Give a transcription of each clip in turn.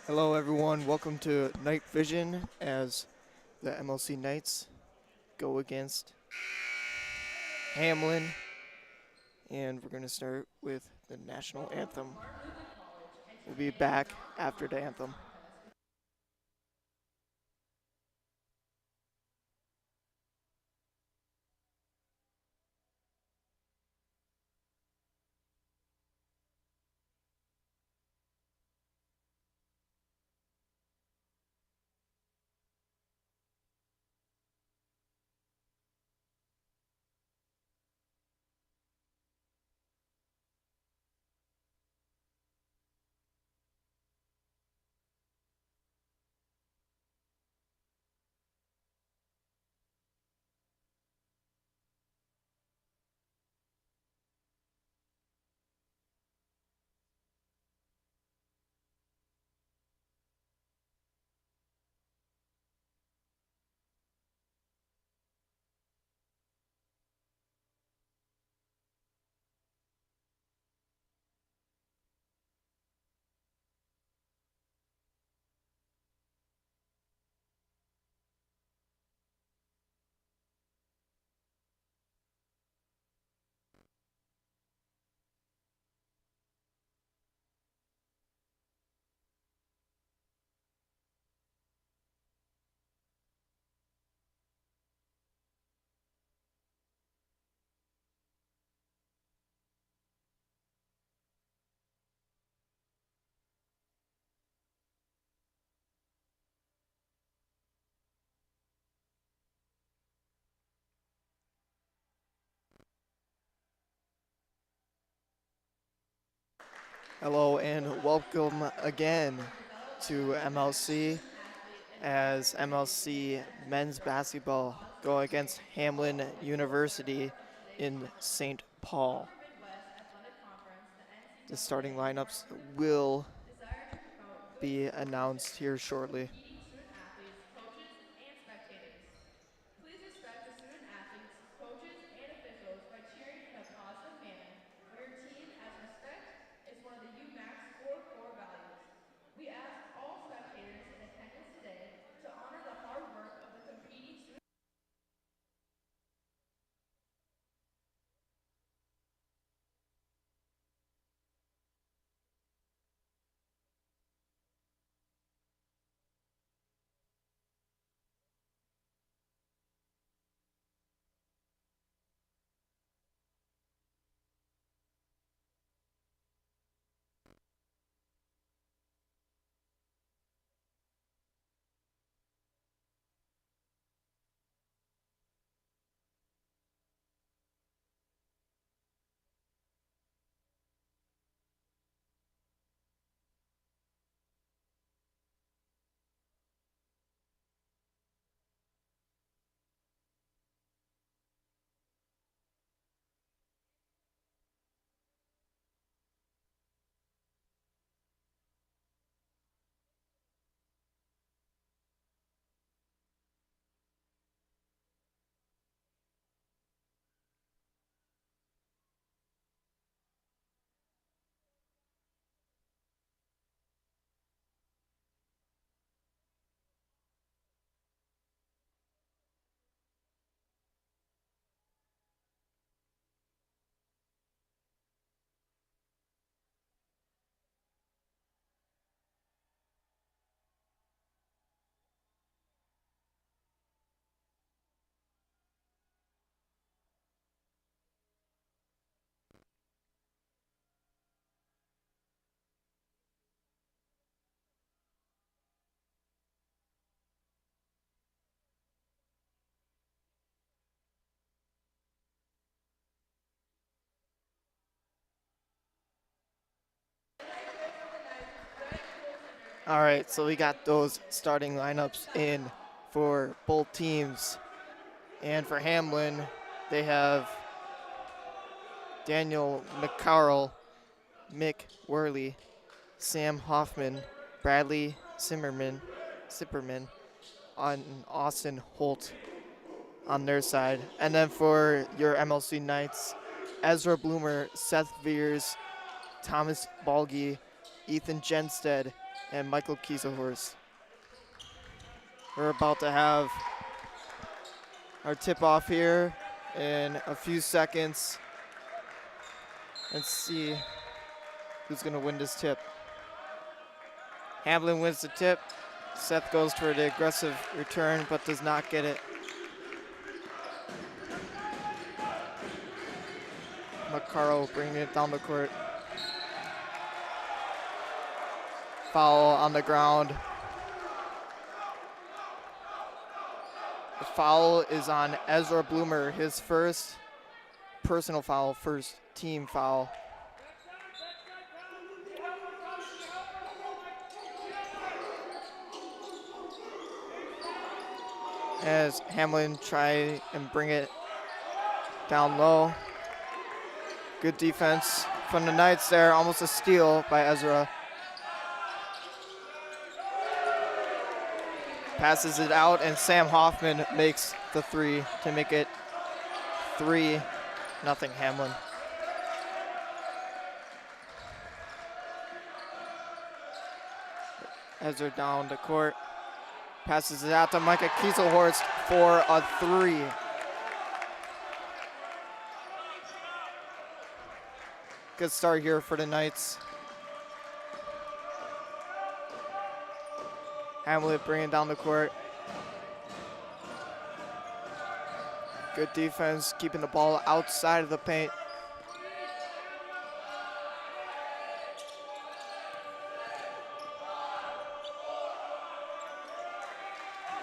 Hello everyone, welcome to Night Vision as the MLC Knights go against Hamline, and we're going to start with the national anthem. We'll be back after the anthem. Hello and welcome again to MLC as MLC men's basketball go against Hamline University in St. Paul. The starting lineups will be announced here shortly. Competing student athletes, coaches, and spectators. Please respect the student athletes, coaches, and officials by cheering in a positive manner for your team, as respect is one of the UMAC's 4 core values. We ask all spectators in attendance today to honor the hard work of the competing student. All right, so we got those starting lineups in for both teams. And for Hamlin, they have Daniel McCarroll, Mick Worley, Sam Hoffman, Bradley Sipperman, on Austin Holt on their side. And then for your MLC Knights, Ezra Bloomer, Seth Veers, Thomas Balgi, Ethan Jenstead, and Michael Kieselhorst. We're about to have our tip-off here in a few seconds. Let's see who's going to win this tip. Hamline wins the tip. Seth goes for the aggressive return, but does not get it. McCarroll bringing it down the court. Foul on the ground. The foul is on Ezra Bloomer, his first personal foul, first team foul. As Hamline try and bring it down low. Good defense from the Knights there, almost a steal by Ezra. Passes it out, and Sam Hoffman makes the three to make it 3-0 Hamline. Ezra down the court. Passes it out to Micah Kieselhorst for a 3. Good start here for the Knights. Hamlet bringing down the court. Good defense, keeping the ball outside of the paint.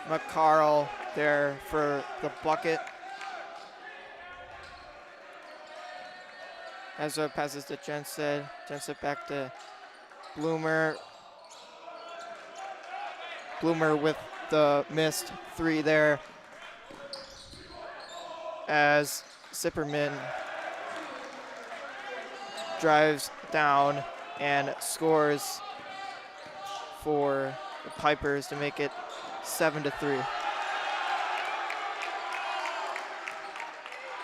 McCarroll there for the bucket. Ezra passes to Jensen. Jensen back to Bloomer. Bloomer with the missed 3 there. As Zipperman drives down and scores for the Pipers to make it 7-3.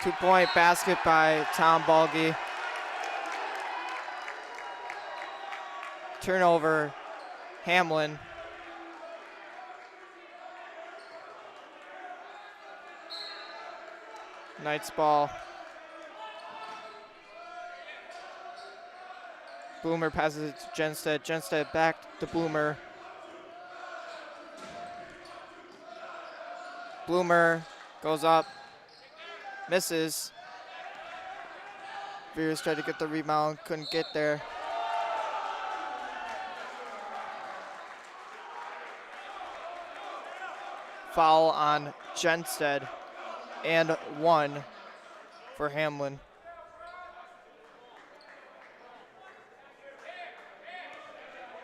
2-point basket by Tom Balgi. Turnover, Hamline. Knights ball. Bloomer passes it to Genstead. Genstead back to Bloomer. Bloomer goes up, misses. Veers tried to get the rebound, couldn't get there. Foul on Genstead, and 1 for Hamline.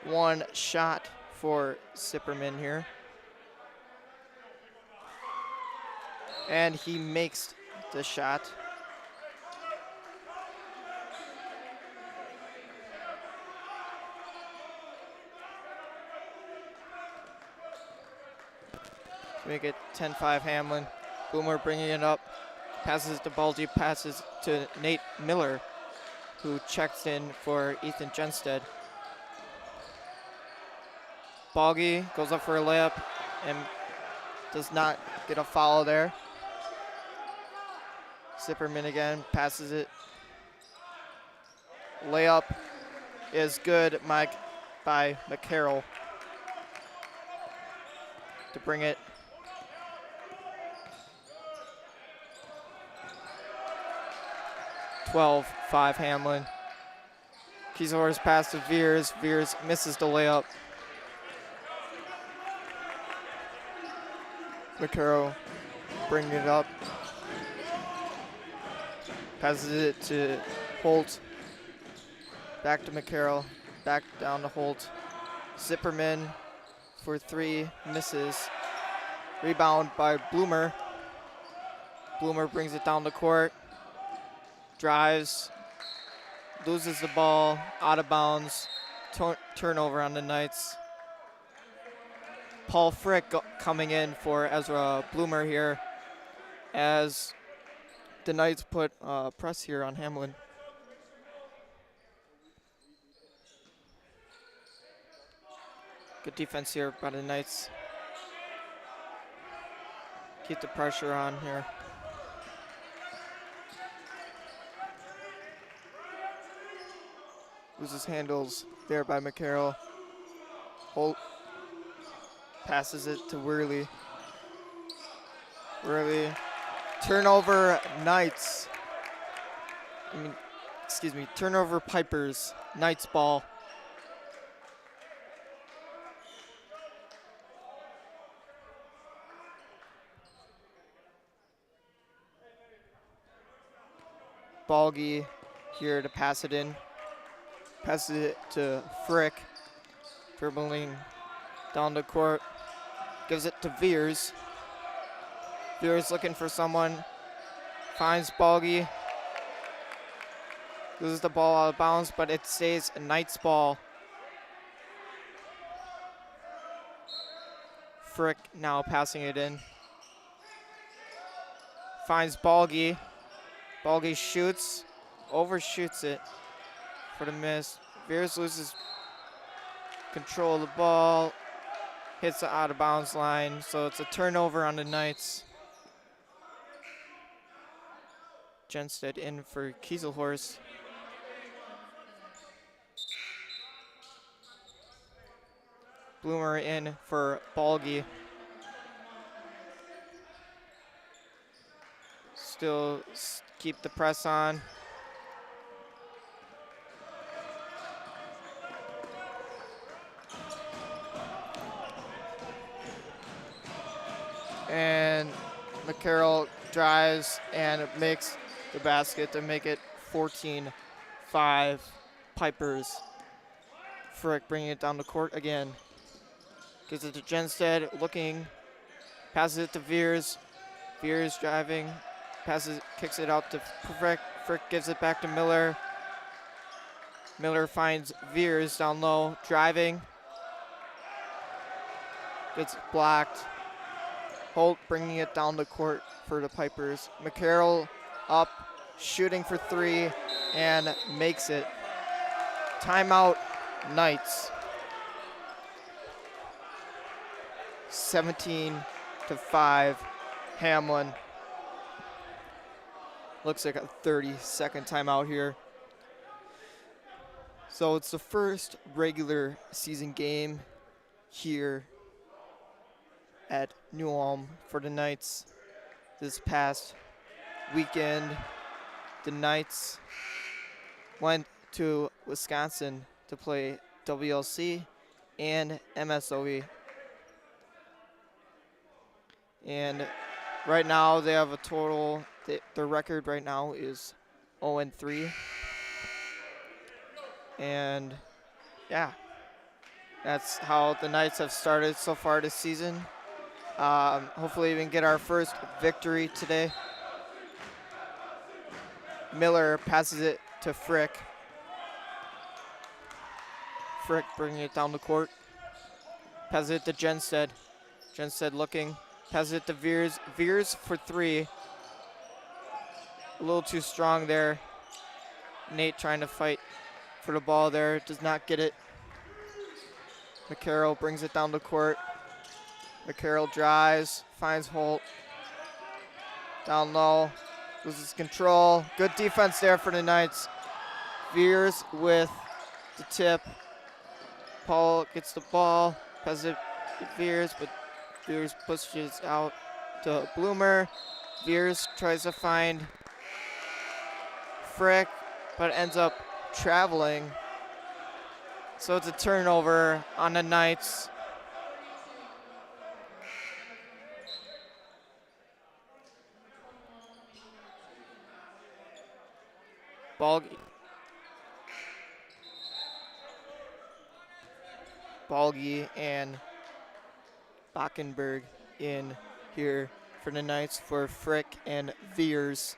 One shot for Zipperman here. And he makes the shot. Make it 10-5 Hamline. Boomer bringing it up. Passes to Balgi, passes to Nate Miller, who checks in for Ethan Genstead. Balgi goes up for a layup and does not get a foul there. Zipperman again, passes it. Layup is good, Mike, by McCarroll to bring it 12-5 Hamline. Kieselhorst pass to Veers. Veers misses the layup. McCarroll bringing it up. Passes it to Holt. Back to McCarroll. Back down to Holt. Zipperman for 3, misses. Rebound by Bloomer. Bloomer brings it down the court. Drives. Loses the ball. Out of bounds. Turnover on the Knights. Paul Frick coming in for Ezra Bloomer here as the Knights put press here on Hamline. Good defense here by the Knights. Keep the pressure on here. Loses handles there by McCarroll. Holt passes it to Worley. Worley. Turnover Knights. Turnover Pipers. Knights ball. Balgi here to pass it in. Passes it to Frick. Dribbling down the court. Gives it to Veers. Veers looking for someone. Finds Balgi. Loses the ball out of bounds, but it stays a Knights ball. Frick now passing it in. Finds Balgi. Balgi shoots. Overshoots it for the miss. Veers loses control of the ball. Hits the out of bounds line, so it's a turnover on the Knights. Genstead in for Kieselhorst. Bloomer in for Balgi. Still keep the press on. And McCarroll drives and makes the basket to make it 14-5 Pipers. Frick bringing it down the court again. Gives it to Genstead, looking, passes it to Veers. Veers driving, kicks it out to Frick. Frick gives it back to Miller. Miller finds Veers down low, driving. Gets blocked. Holt bringing it down the court for the Pipers. McCarroll up, shooting for three, and makes it. Timeout, Knights. 17-5, Hamline. Looks like a 30-second timeout here. So it's the first regular season game here at New Ulm for the Knights. This past weekend, the Knights went to Wisconsin to play WLC and MSOE. And right now they have a total, their record right now is 0-3. And yeah, that's how the Knights have started so far this season. Hopefully we can get our first victory today. Miller passes it to Frick. Frick bringing it down the court. Passes it to Genstead. Genstead looking. Passes it to Veers. Veers for three. A little too strong there. Nate trying to fight for the ball there. Does not get it. McCarroll brings it down the court. McCarroll drives. Finds Holt. Down low. Loses control. Good defense there for the Knights. Veers with the tip. Paul gets the ball. Passes it to Veers, but Veers pushes out to Bloomer. Veers tries to find Frick, but ends up traveling. So it's a turnover on the Knights. Balgi and Bachenberg in here for the Knights for Frick and Veers,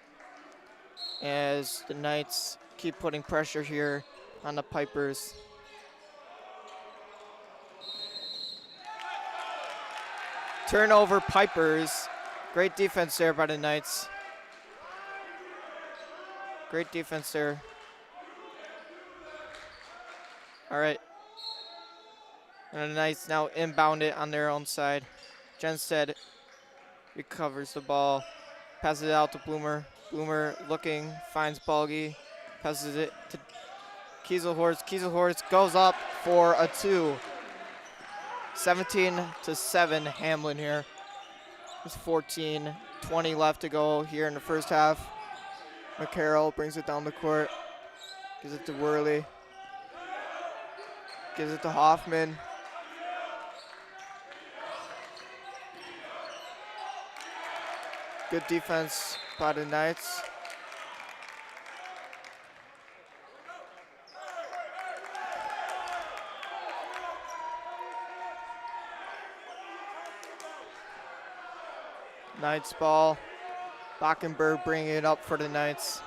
as the Knights keep putting pressure here on the Pipers. Turnover Pipers. Great defense there by the Knights. Great defense there. All right. And the Knights now inbound it on their own side. Genstead recovers the ball, passes it out to Bloomer. Bloomer looking, finds Balgi, passes it to Kieselhorst. Kieselhorst goes up for a 2. 17-7 Hamline here. There's 14-20 left to go here in the first half. McCarroll brings it down the court, gives it to Worley, gives it to Hoffman. Good defense by the Knights. Knights ball. Bockenberg bringing it up for the Knights.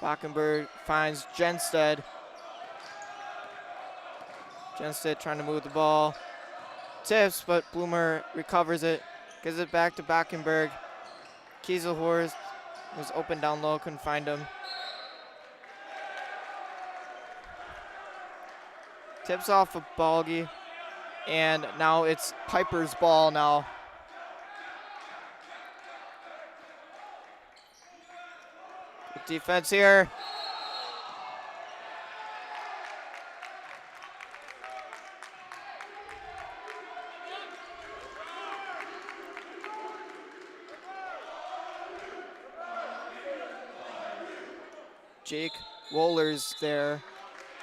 Bockenberg finds Genstead. Genstead trying to move the ball. Tips, but Bloomer recovers it. Gives it back to Bockenberg. Kieselhorst was open down low, couldn't find him. Tips off of Balgi. And now it's Piper's ball now. Good defense here. Jake Wohlers there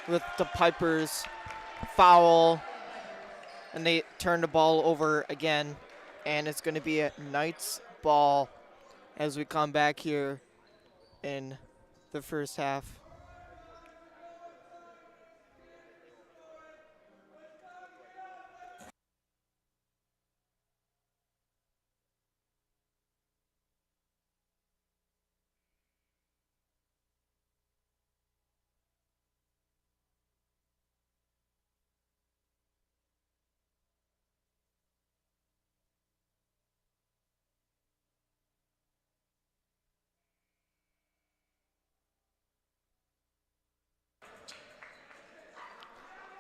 with the Pipers foul. And they turn the ball over again. And it's going to be a Knights ball as we come back here in the first half.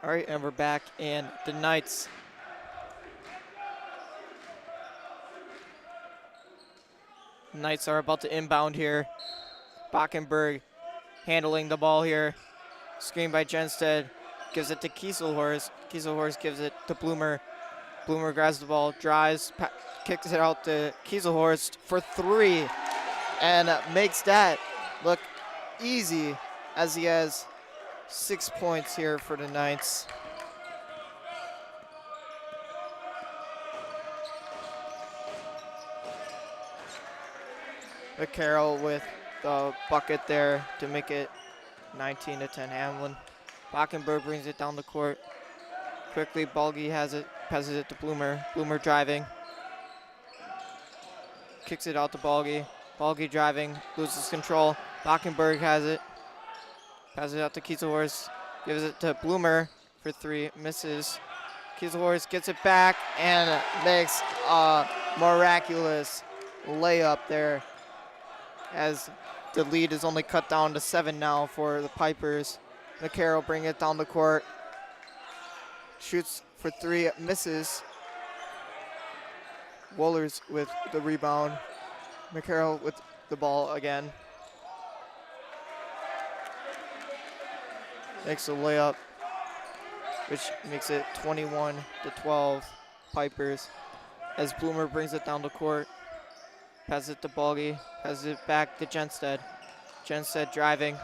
All right, and we're back, and the Knights are about to inbound here. Bockenberg handling the ball here. Screen by Genstead, gives it to Kieselhorst. Kieselhorst gives it to Bloomer. Bloomer grabs the ball, drives, kicks it out to Kieselhorst for 3, and makes that look easy as he has 6 points here for the Knights. McCarroll with the bucket there to make it 19-10 Hamline. Bockenberg brings it down the court. Quickly, Balgi has it, passes it to Bloomer. Bloomer driving. Kicks it out to Balgi. Balgi driving, loses control. Bockenberg has it. Passes it out to Kieselhorst. Gives it to Bloomer for 3, misses. Kieselhorst gets it back and makes a miraculous layup there, as the lead is only cut down to 7 now for the Pipers. McCarroll bring it down the court. Shoots for 3, misses. Wohlers with the rebound. McCarroll with the ball again. Makes a layup, which makes it 21-12 Pipers, as Bloomer brings it down the court. Passes it to Balgi, passes it back to Genstead. Genstead driving,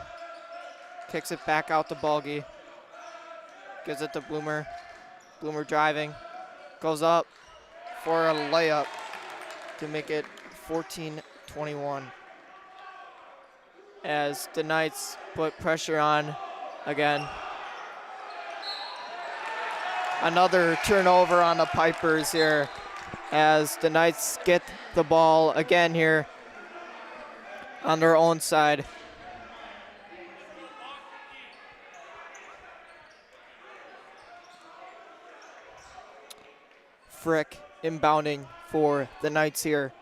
kicks it back out to Balgi, gives it to Bloomer. Bloomer driving, goes up for a layup to make it 14-21. As the Knights put pressure on again. Another turnover on the Pipers here, as the Knights get the ball again here on their own side. Frick inbounding for the Knights here.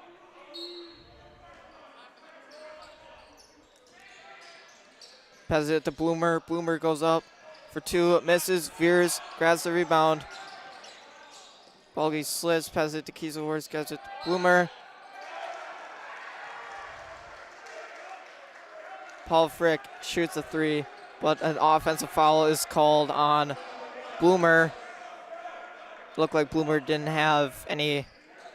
Passes it to Bloomer. Bloomer goes up for 2, misses. Veers grabs the rebound. Balgi slips, passes it to Kieselhorst, gets it to Bloomer. Paul Frick shoots a 3, but an offensive foul is called on Bloomer. Looked like Bloomer didn't have any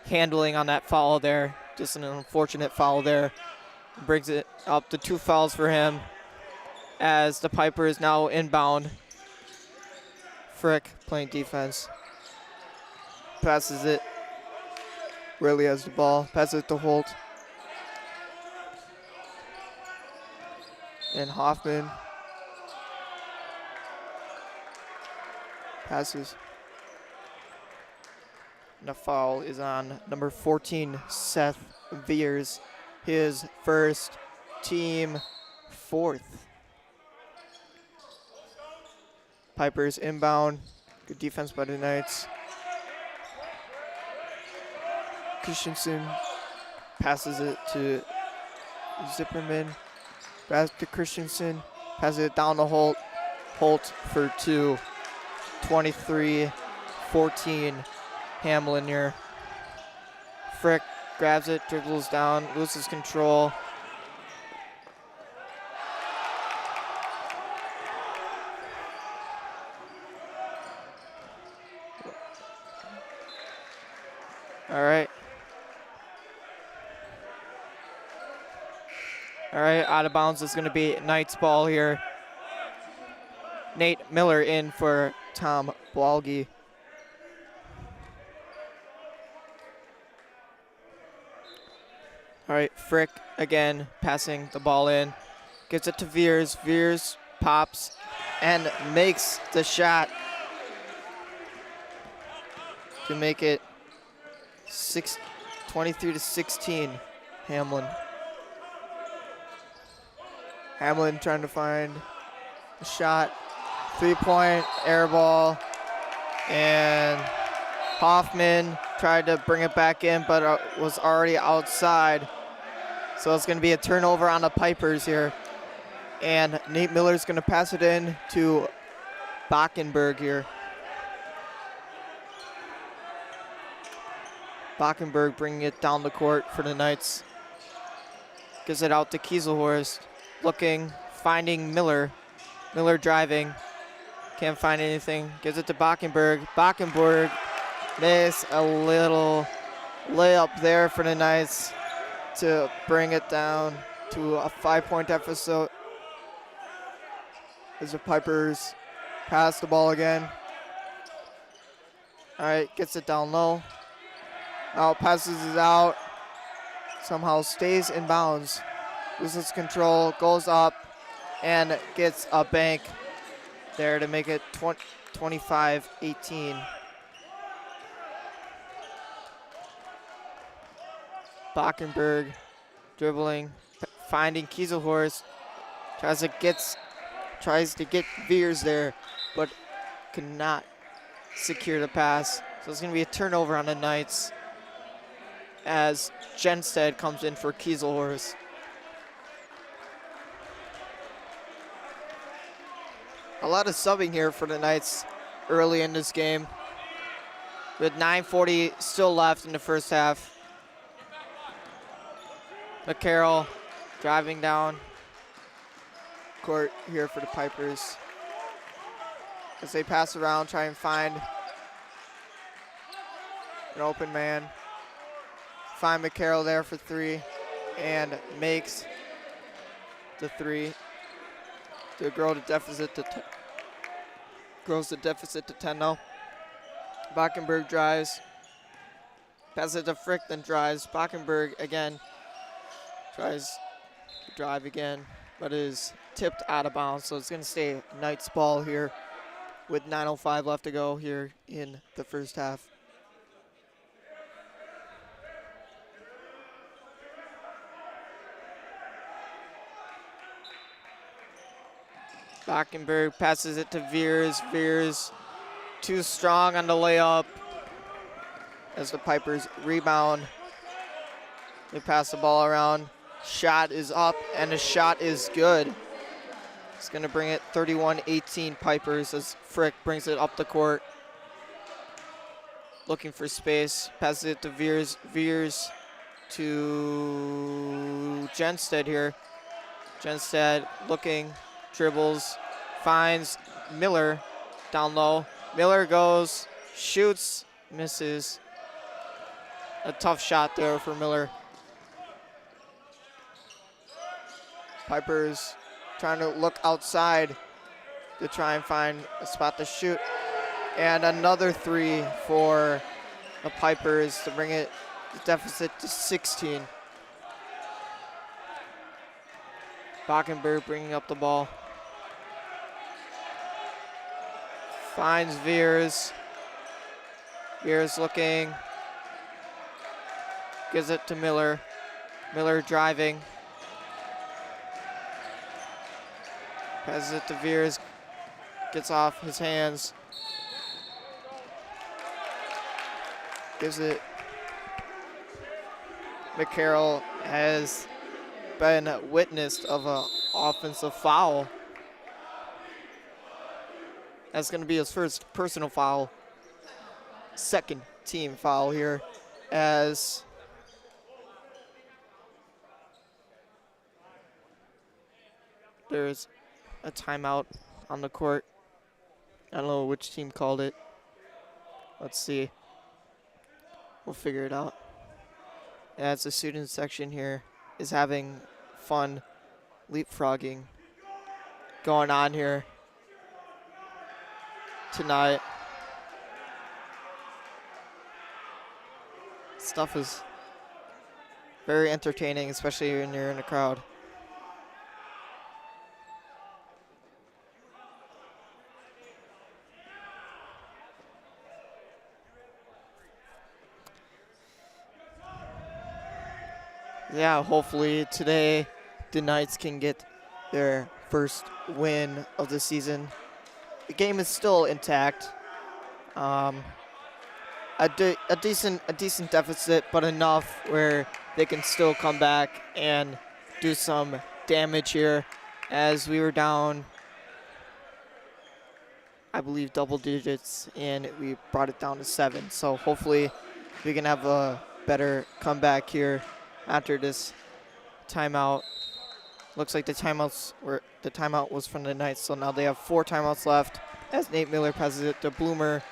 handling on that foul there. Just an unfortunate foul there. Brings it up to 2 fouls for him as the Piper is now inbound. Frick playing defense. Passes it. Rarely has the ball. Passes it to Holt. And Hoffman passes. And the foul is on number 14, Seth Veers. His first, team 4th. Piper's inbound. Good defense by the Knights. Christensen passes it to Zipperman. Back to Christensen. Passes it down to Holt. Holt for 2. 23-14. Hamline here. Frick grabs it, dribbles down, loses control. All right. All right, out of bounds is going to be Knights ball here. Nate Miller in for Tom Balgi. All right, Frick again passing the ball in. Gets it to Veers. Veers pops and makes the shot to make it 23-16, Hamline. Hamline trying to find a shot. 3-point air ball. And Hoffman tried to bring it back in, but was already outside. So it's going to be a turnover on the Pipers here. And Nate Miller's going to pass it in to Bachenberg here. Bachenberg bringing it down the court for the Knights. Gives it out to Kieselhorst. Looking, finding Miller. Miller driving. Can't find anything. Gives it to Bachenberg. Bachenberg missed a little layup there for the Knights to bring it down to a 5-point deficit. As the Pipers pass the ball again. All right, gets it down low. Now passes it out. Somehow stays in bounds. Loses control, goes up, and gets a bank there to make it 25-18. Bachenberg dribbling, finding Kieselhorst. Tries to get Veers there, but cannot secure the pass. So it's going to be a turnover on the Knights as Jenstead comes in for Kieselhorst. A lot of subbing here for the Knights early in this game. With 9:40 still left in the first half. McCarroll driving down court here for the Pipers. As they pass around, try and find an open man. Find McCarroll there for 3 and makes the 3 to grow the deficit to grows the deficit to 10 now. Bachenberg drives. Passes it to Frick, then drives. Bachenberg again tries to drive again, but is tipped out of bounds. So it's going to stay Knights ball here with 9:05 left to go here in the first half. Bachenberg passes it to Veers. Veers too strong on the layup as the Pipers rebound. They pass the ball around. Shot is up, and the shot is good. He's going to bring it 31-18 Pipers as Frick brings it up the court. Looking for space, passes it to Veers. Veers to Genstead here. Genstead looking, dribbles, finds Miller down low. Miller goes, shoots, misses. A tough shot there for Miller. Pipers trying to look outside to try and find a spot to shoot. And another three for the Pipers to bring it the deficit to 16. Bockenberg bringing up the ball. Finds Veers. Veers looking. Gives it to Miller. Miller driving. Passes it to Veers. Gets off his hands. Gives it. McCarroll has been witnessed of an offensive foul. That's going to be his first personal foul. Second team foul here as there's a timeout on the court. I don't know which team called it. Let's see. We'll figure it out. As the student section here is having fun leapfrogging going on here tonight. Stuff is very entertaining, especially when you're in a crowd. Yeah, hopefully today the Knights can get their first win of the season. The game is still intact. A decent deficit, but enough where they can still come back and do some damage here, as we were down, I believe, double digits, and we brought it down to 7. So hopefully we can have a better comeback here after this timeout. Looks like the timeout was from the Knights, so now they have 4 timeouts left as Nate Miller passes it to Bloomer.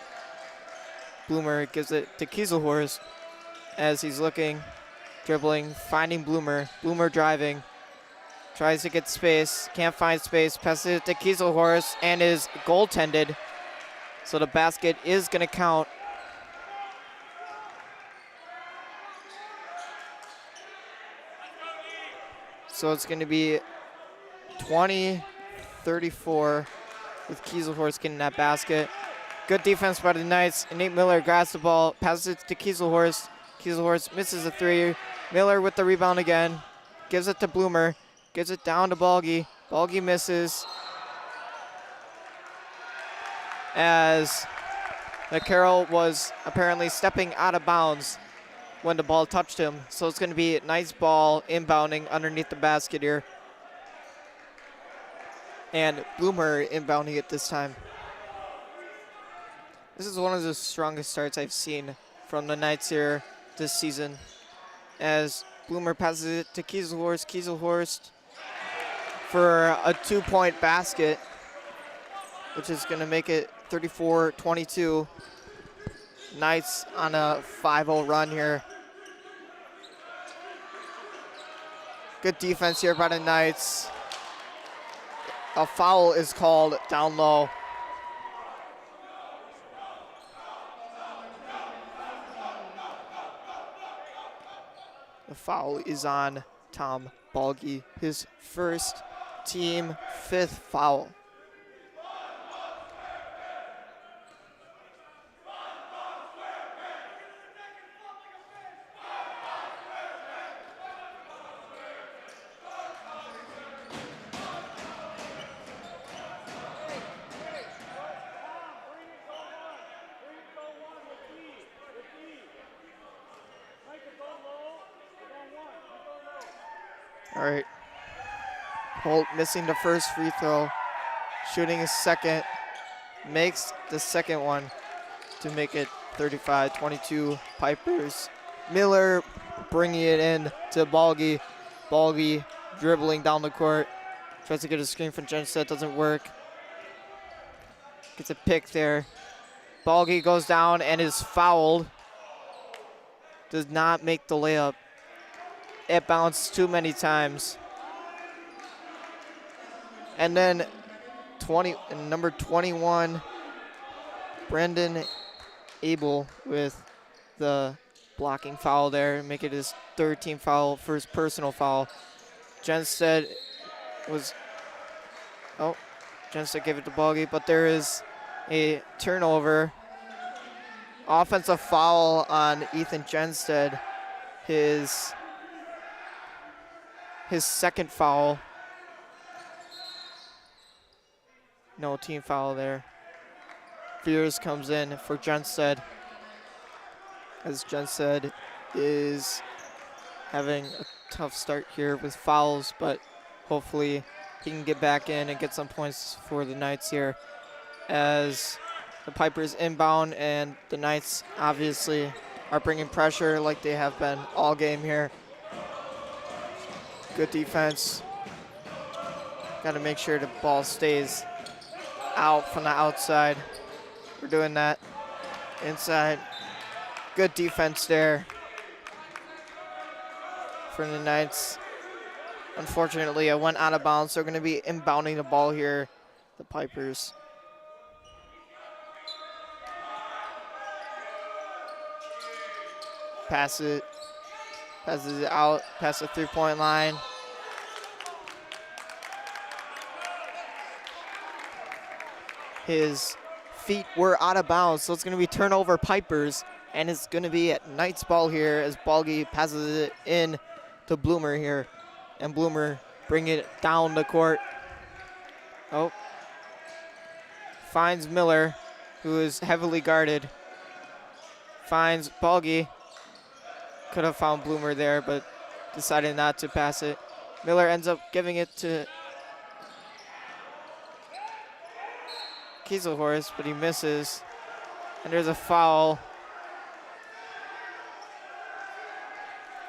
Bloomer gives it to Kieselhorst as he's looking, dribbling, finding Bloomer. Bloomer driving, tries to get space, can't find space, passes it to Kieselhorst and is goaltended. So the basket is going to count. So it's going to be 20-34 with Kieselhorst getting that basket. Good defense by the Knights. And Nate Miller grabs the ball, passes it to Kieselhorst. Kieselhorst misses a 3. Miller with the rebound again. Gives it to Bloomer. Gives it down to Balgi. Balgi misses. As McCarroll was apparently stepping out of bounds when the ball touched him. So it's going to be a nice ball inbounding underneath the basket here. And Bloomer inbounding it this time. This is one of the strongest starts I've seen from the Knights here this season. As Bloomer passes it to Kieselhorst. Kieselhorst for a 2-point basket, which is going to make it 34-22. Knights on a 5-0 run here. Good defense here by the Knights. A foul is called down low. The foul is on Tom Balgi, his first team 5th foul. All right. Holt missing the first free throw shooting his second, makes the second one to make it 35-22 Pipers. Miller bringing it in to Balgi. Balgi dribbling down the court. Tries to get a screen from Genstead, doesn't work. Gets a pick there. Balgi goes down and is fouled. Does not make the layup. It bounced too many times. And then number 21, Brendan Abel with the blocking foul there, make it his third team foul, first personal foul. Genstead gave it to Balgi, but there is a turnover. Offensive foul on Ethan Genstead, his second foul. No team foul there. Fears comes in for Genstead, as Genstead is having a tough start here with fouls, but hopefully he can get back in and get some points for the Knights here, as the Pipers inbound, and the Knights obviously are bringing pressure like they have been all game here. Good defense. Got to make sure the ball stays out from the outside. We're doing that. Inside. Good defense there for the Knights. Unfortunately, I went out of bounds. They're going to be inbounding the ball here, the Pipers. Passes it out, past the three-point line. His feet were out of bounds, so it's going to be turnover Pipers, and it's going to be at Knights ball here as Balgi passes it in to Bloomer here, and Bloomer bringing it down the court. Oh, finds Miller, who is heavily guarded. Finds Balgi. Could have found Bloomer there, but decided not to pass it. Miller ends up giving it to Kieselhorst, but he misses. And there's a foul.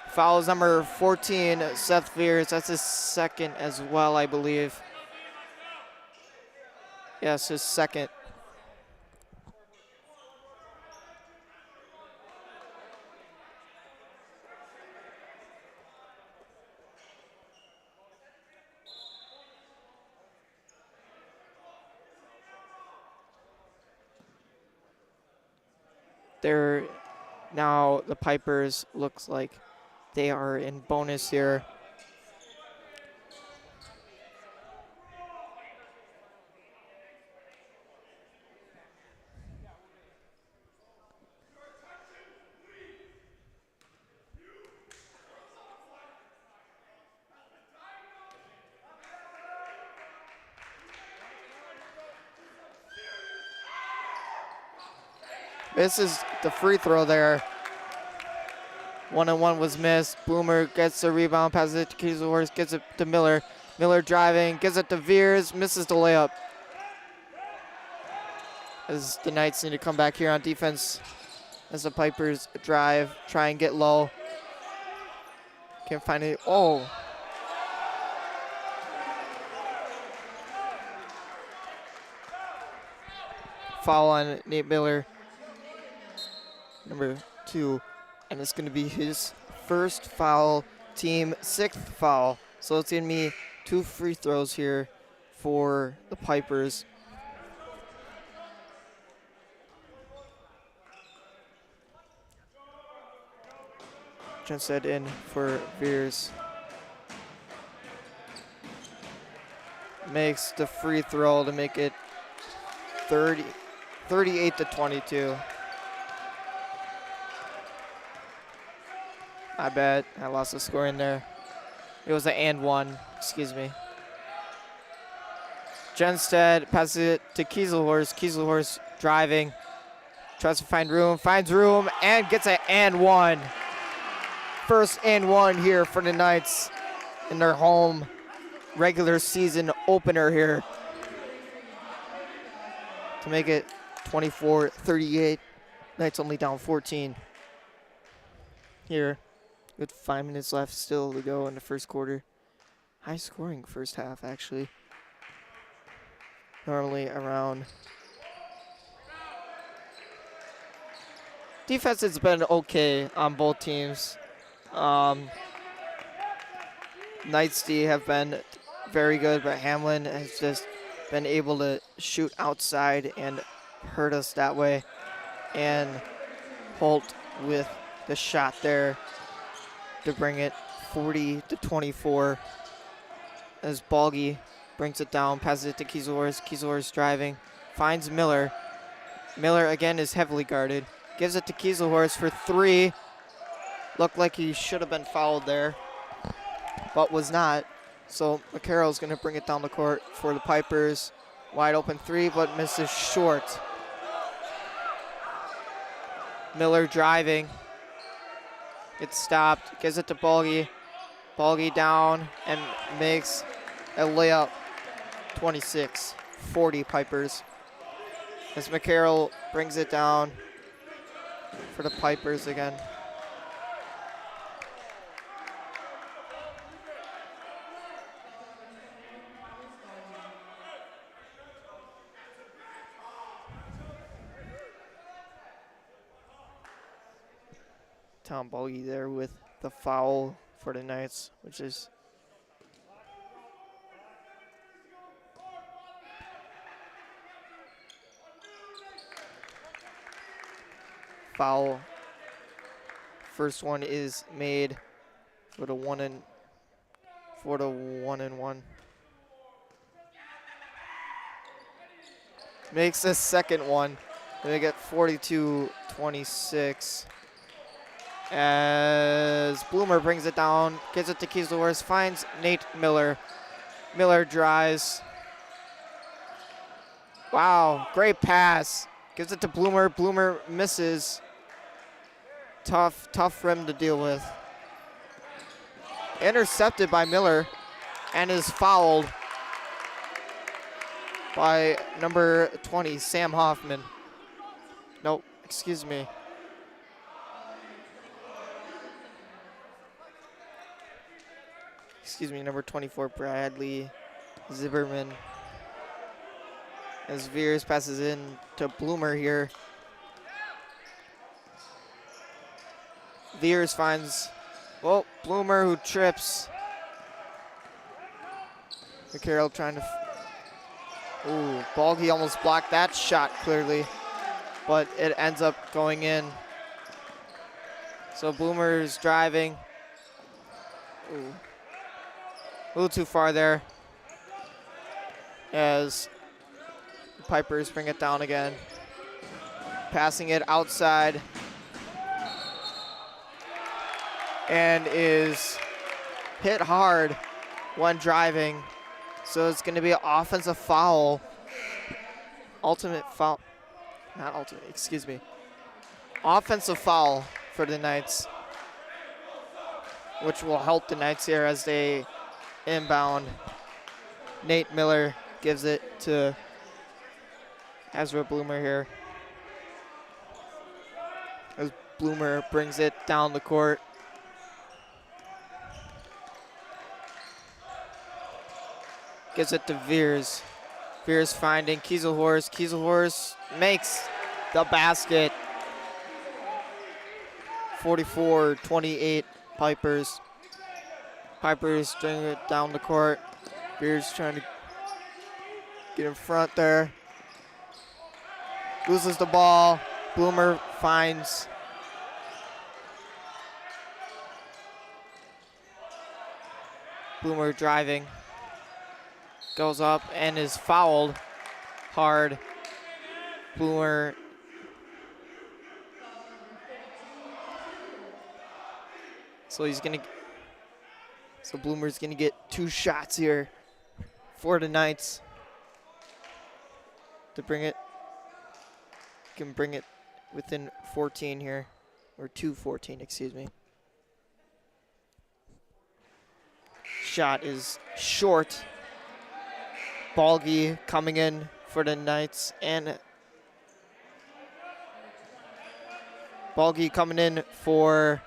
Foul is number 14, Seth Veers. That's his second as well, I believe. Yes, his second. Now the Pipers looks like they are in bonus here. This is the free throw there. 1-on-1 was missed. Bloomer gets the rebound, passes it to Kieselhorst, gets it to Miller. Miller driving, gives it to Veers, misses the layup. As the Knights need to come back here on defense as the Pipers drive, try and get low. Can't find it. Oh. Foul on Nate Miller, number 2, and it's going to be his first foul, team 6th foul. So it's going to be 2 free throws here for the Pipers. Genstead in for Veers. Makes the free throw to make it 38-22. I bet I lost the score in there. It was an and one, excuse me. Genstead passes it to Kieselhorst. Kieselhorst driving, tries to find room, finds room, and gets an and one. First and one here for the Knights in their home regular season opener here. to make it 24-38. Knights only down 14 here with 5 minutes left still to go in the first quarter. High scoring first half, actually. Normally around. Defense has been okay on both teams. Knights D have been very good, but Hamline has just been able to shoot outside and hurt us that way. And Holt with the shot there to bring it 40-24 as Balgi brings it down, passes it to Kieselhorst. Kieselhorst driving, finds Miller. Miller again is heavily guarded. Gives it to Kieselhorst for 3. Looked like he should have been fouled there, but was not. So McCarroll's gonna bring it down the court for the Pipers. Wide open 3, but misses short. Miller driving. Gets stopped, gives it to Balgi. Balgi down and makes a layup. 26-40 Pipers. As McCarroll brings it down for the Pipers again. Tom Balgi there with the foul for the Knights, which is foul. First one is made for the 1 and 1. Makes the second one. They get 42-26. As Bloomer brings it down, gives it to Kieselhorst, finds Nate Miller. Miller drives. Wow, great pass. Gives it to Bloomer. Bloomer misses. Tough rim to deal with. Intercepted by Miller and is fouled by number 20, Sam Hoffman. Nope, excuse me. Excuse me, number 24, Bradley Zimmerman. As Veers passes in to Bloomer here. Veers finds, well, Bloomer who trips. McCarroll trying to, ooh, Balgi almost blocked that shot clearly, but it ends up going in. So Bloomer's driving. Ooh. A little too far there as the Pipers bring it down again. Passing it outside and is hit hard when driving. So it's going to be an offensive foul. Ultimate foul. Not ultimate, excuse me. Offensive foul for the Knights, which will help the Knights here as they inbound. Nate Miller gives it to Ezra Bloomer here. As Bloomer brings it down the court. Gives it to Veers. Veers finding Kieselhorst. Kieselhorst makes the basket. 44-28 Pipers. Pipers stringing it down the court. Veers trying to get in front there. Loses the ball. Bloomer finds. Bloomer driving. Goes up and is fouled hard. Bloomer. So Bloomer's gonna get 2 shots here for the Knights to bring it. Can bring it within 14 here, or 2-14, excuse me. Shot is short. Balgi coming in for the Knights, and Balgi coming in for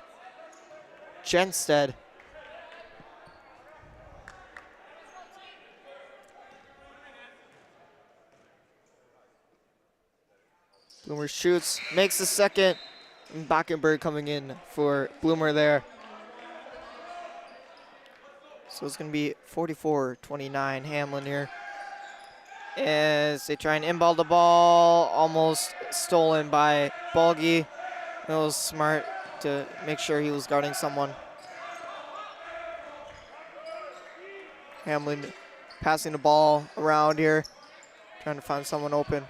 Genstead. Bloomer shoots, makes the second. And Backenberg coming in for Bloomer there. So it's going to be 44-29 Hamline here. As they try and inbound the ball, almost stolen by Balgi. It was smart to make sure he was guarding someone. Hamline passing the ball around here, trying to find someone open.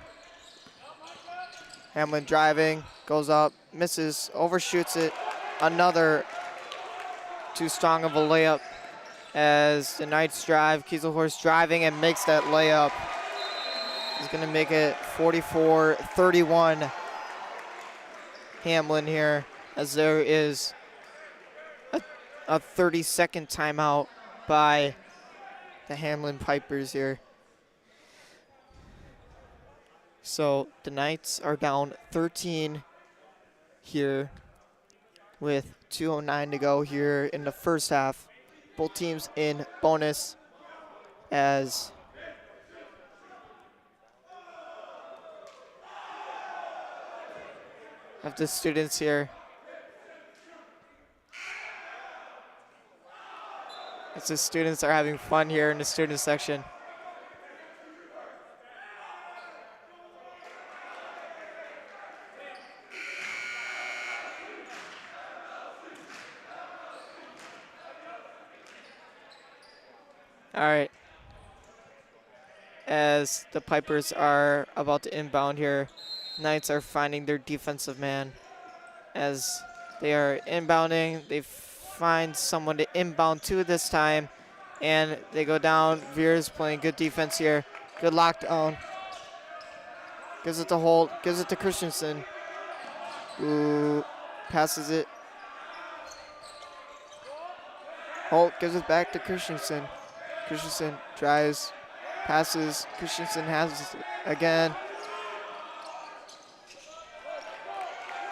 Hamline driving, goes up, misses, overshoots it. Another too strong of a layup as the Knights drive. Kieselhorst driving and makes that layup. He's gonna make it 44-31 Hamline here, as there is a 30-second timeout by the Hamline Pipers here. So the Knights are down 13 here with 2:09 to go here in the first half. Both teams in bonus as have the students here. As the students are having fun here in the student section. All right. As the Pipers are about to inbound here, Knights are finding their defensive man. As they are inbounding, they find someone to inbound to this time, and they go down. Veers playing good defense here. Good lockdown. Gives it to Holt, gives it to Christensen. Ooh, passes it. Holt gives it back to Christensen. Christensen drives, passes. Christensen has it again.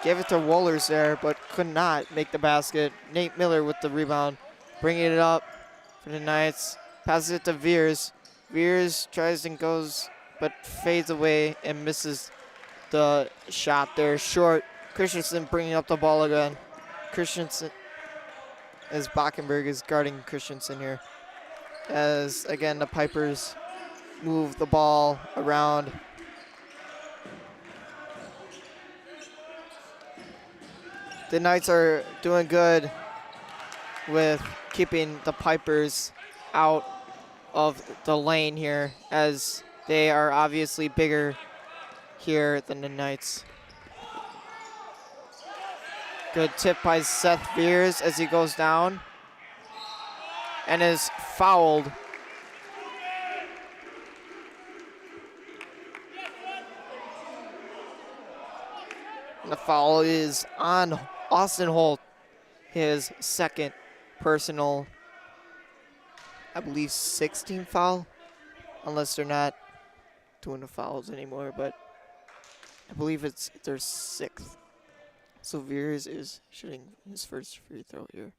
Gave it to Wohlers there, but could not make the basket. Nate Miller with the rebound, bringing it up for the Knights. Passes it to Veers. Veers tries and goes, but fades away and misses the shot there. Short. Christensen bringing up the ball again. Christensen, as Backenberg is guarding Christensen here. As, again, the Pipers move the ball around. The Knights are doing good with keeping the Pipers out of the lane here, as they are obviously bigger here than the Knights. Good tip by Seth Veers as he goes down and is fouled. And the foul is on Austin Holt, his second personal, I believe, 16th foul, unless they're not doing the fouls anymore, but I believe it's their 6th. So Veers is shooting his first free throw here.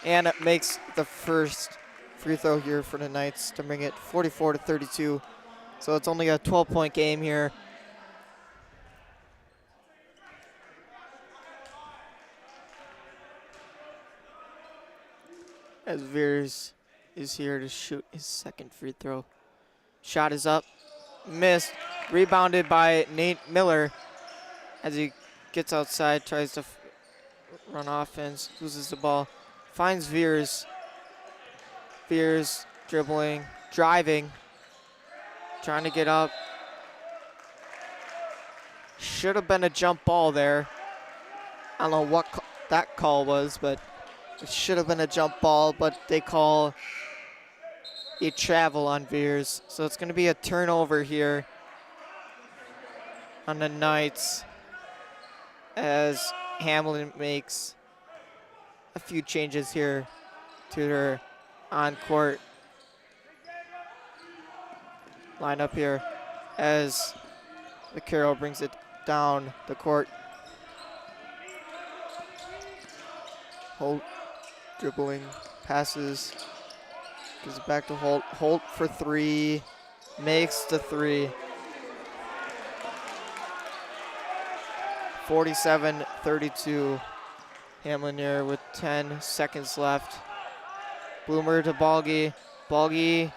And it makes the first free throw here for the Knights to bring it 44-32. So it's only a 12-point game here. As Veers is here to shoot his second free throw. Shot is up, missed, rebounded by Nate Miller as he gets outside, tries to run offense, loses the ball, finds Veers. Veers dribbling, driving, trying to get up. Should have been a jump ball there. I don't know what that call was, but it should have been a jump ball, but they call a travel on Veers. So it's going to be a turnover here on the Knights as Hamline makes a few changes here to their on-court lineup here as the Carroll brings it down the court. Holt dribbling, passes, gives it back to Holt. Holt for three, makes the three. 47-32. Hamline here with 10 seconds left. Bloomer to Balgi. Balgi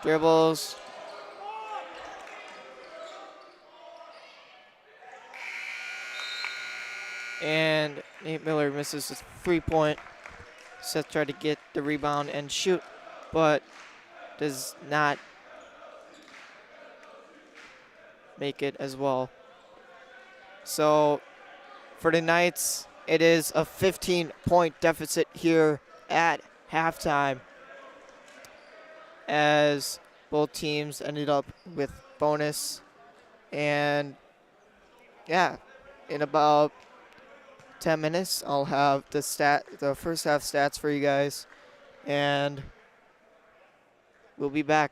dribbles. And Nate Miller misses a 3-point. Seth tried to get the rebound and shoot, but does not make it as well. So for the Knights, it is a 15-point deficit here at halftime, as both teams ended up with bonus. And yeah, in about 10 minutes, I'll have the first half stats for you guys, and we'll be back.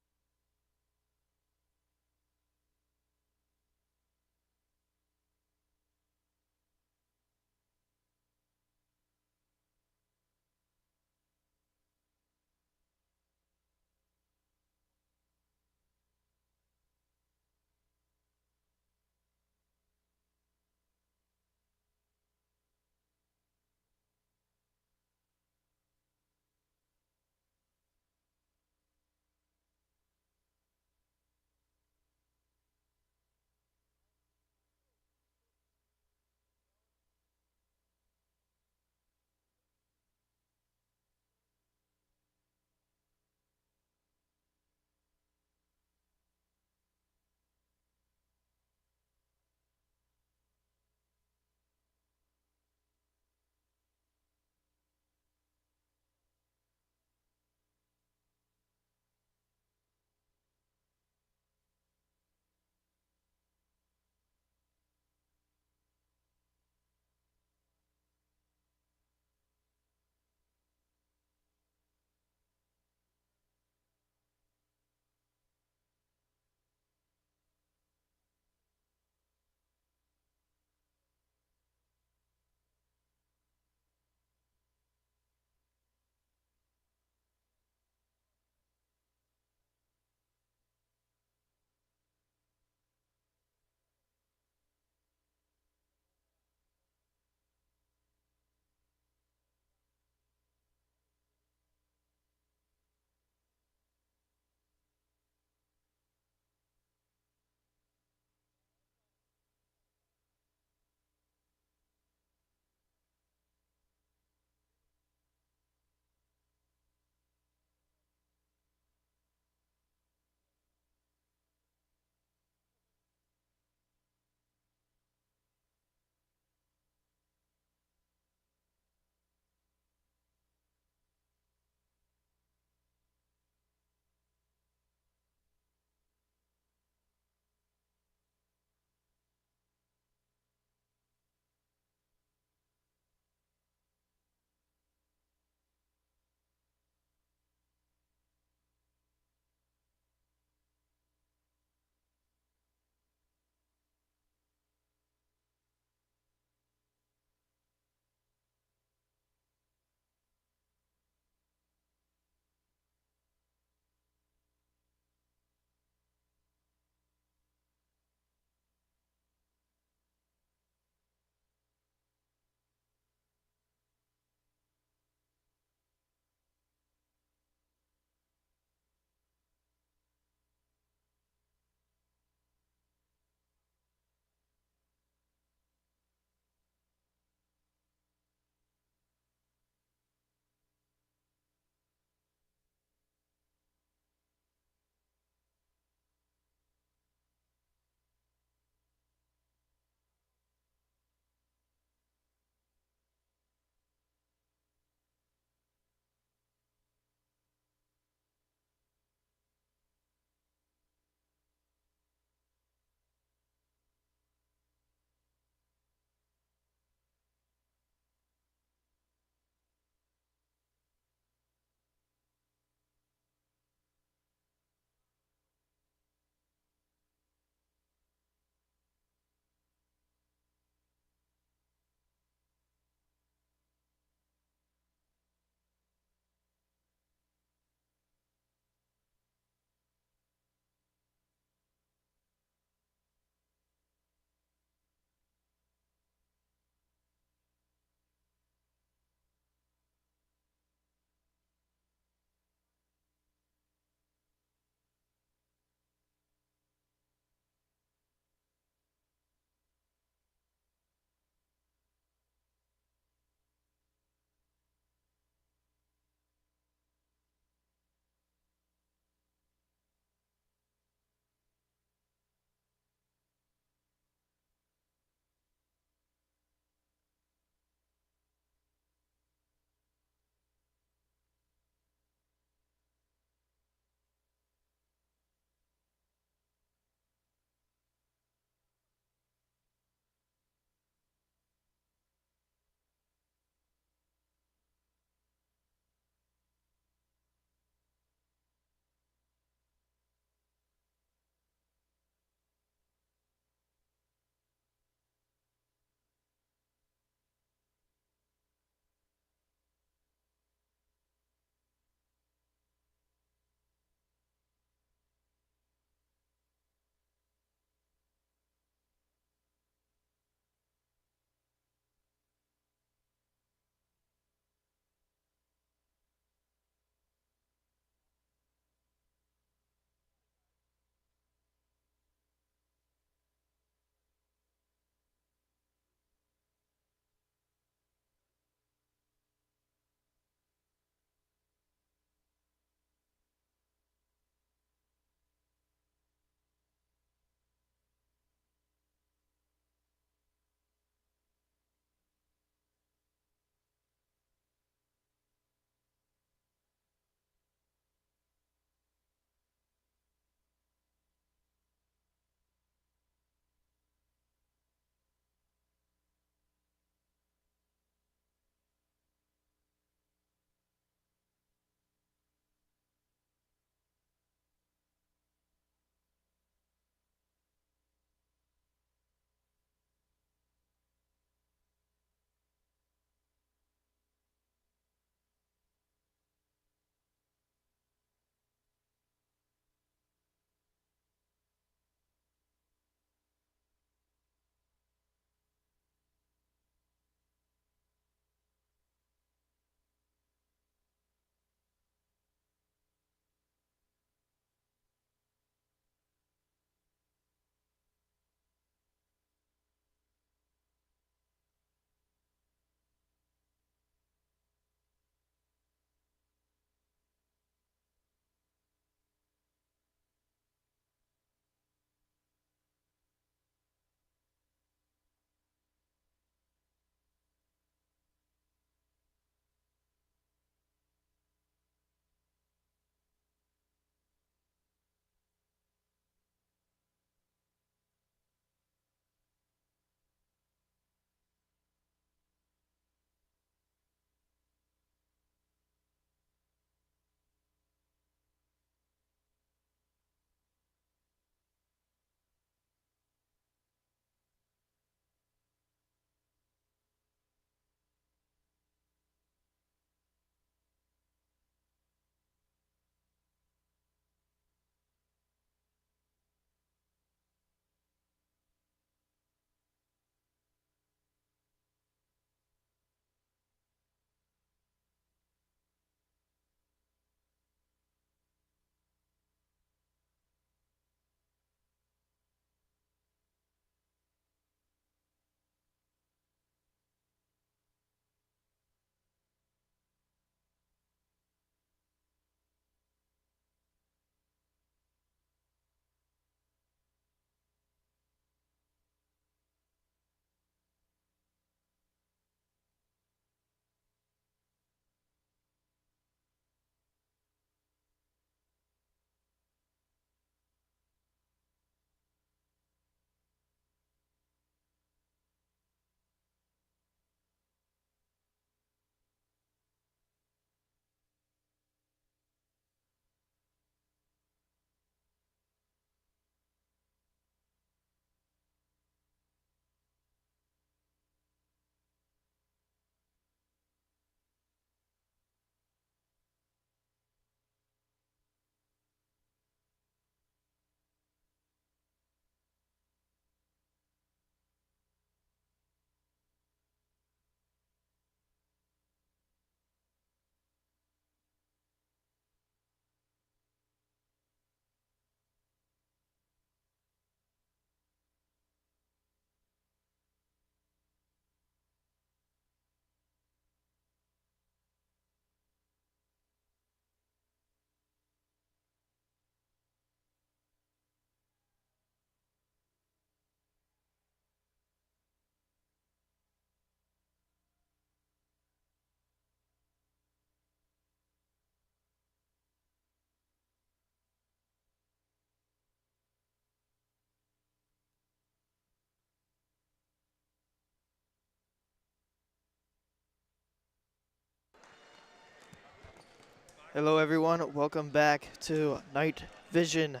Hello everyone, welcome back to Night Vision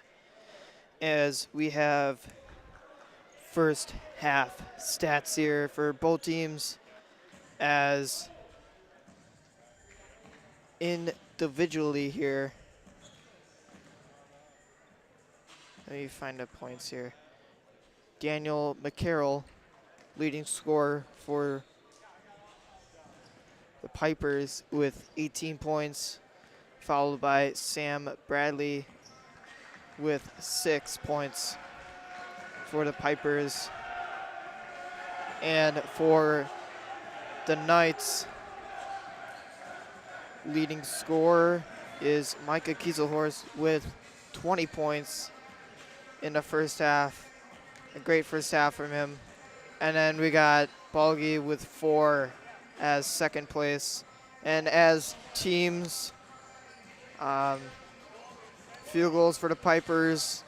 as we have first half stats here for both teams as individually here. Let me find the points here. Daniel McCarroll, leading scorer for the Pipers with 18 points, followed by Sam Bradley with 6 points for the Pipers. And for the Knights, leading scorer is Micah Kieselhorst with 20 points in the first half. A great first half from him. And then we got Balgi with 4 as second place. And as teams, field goals for the Pipers,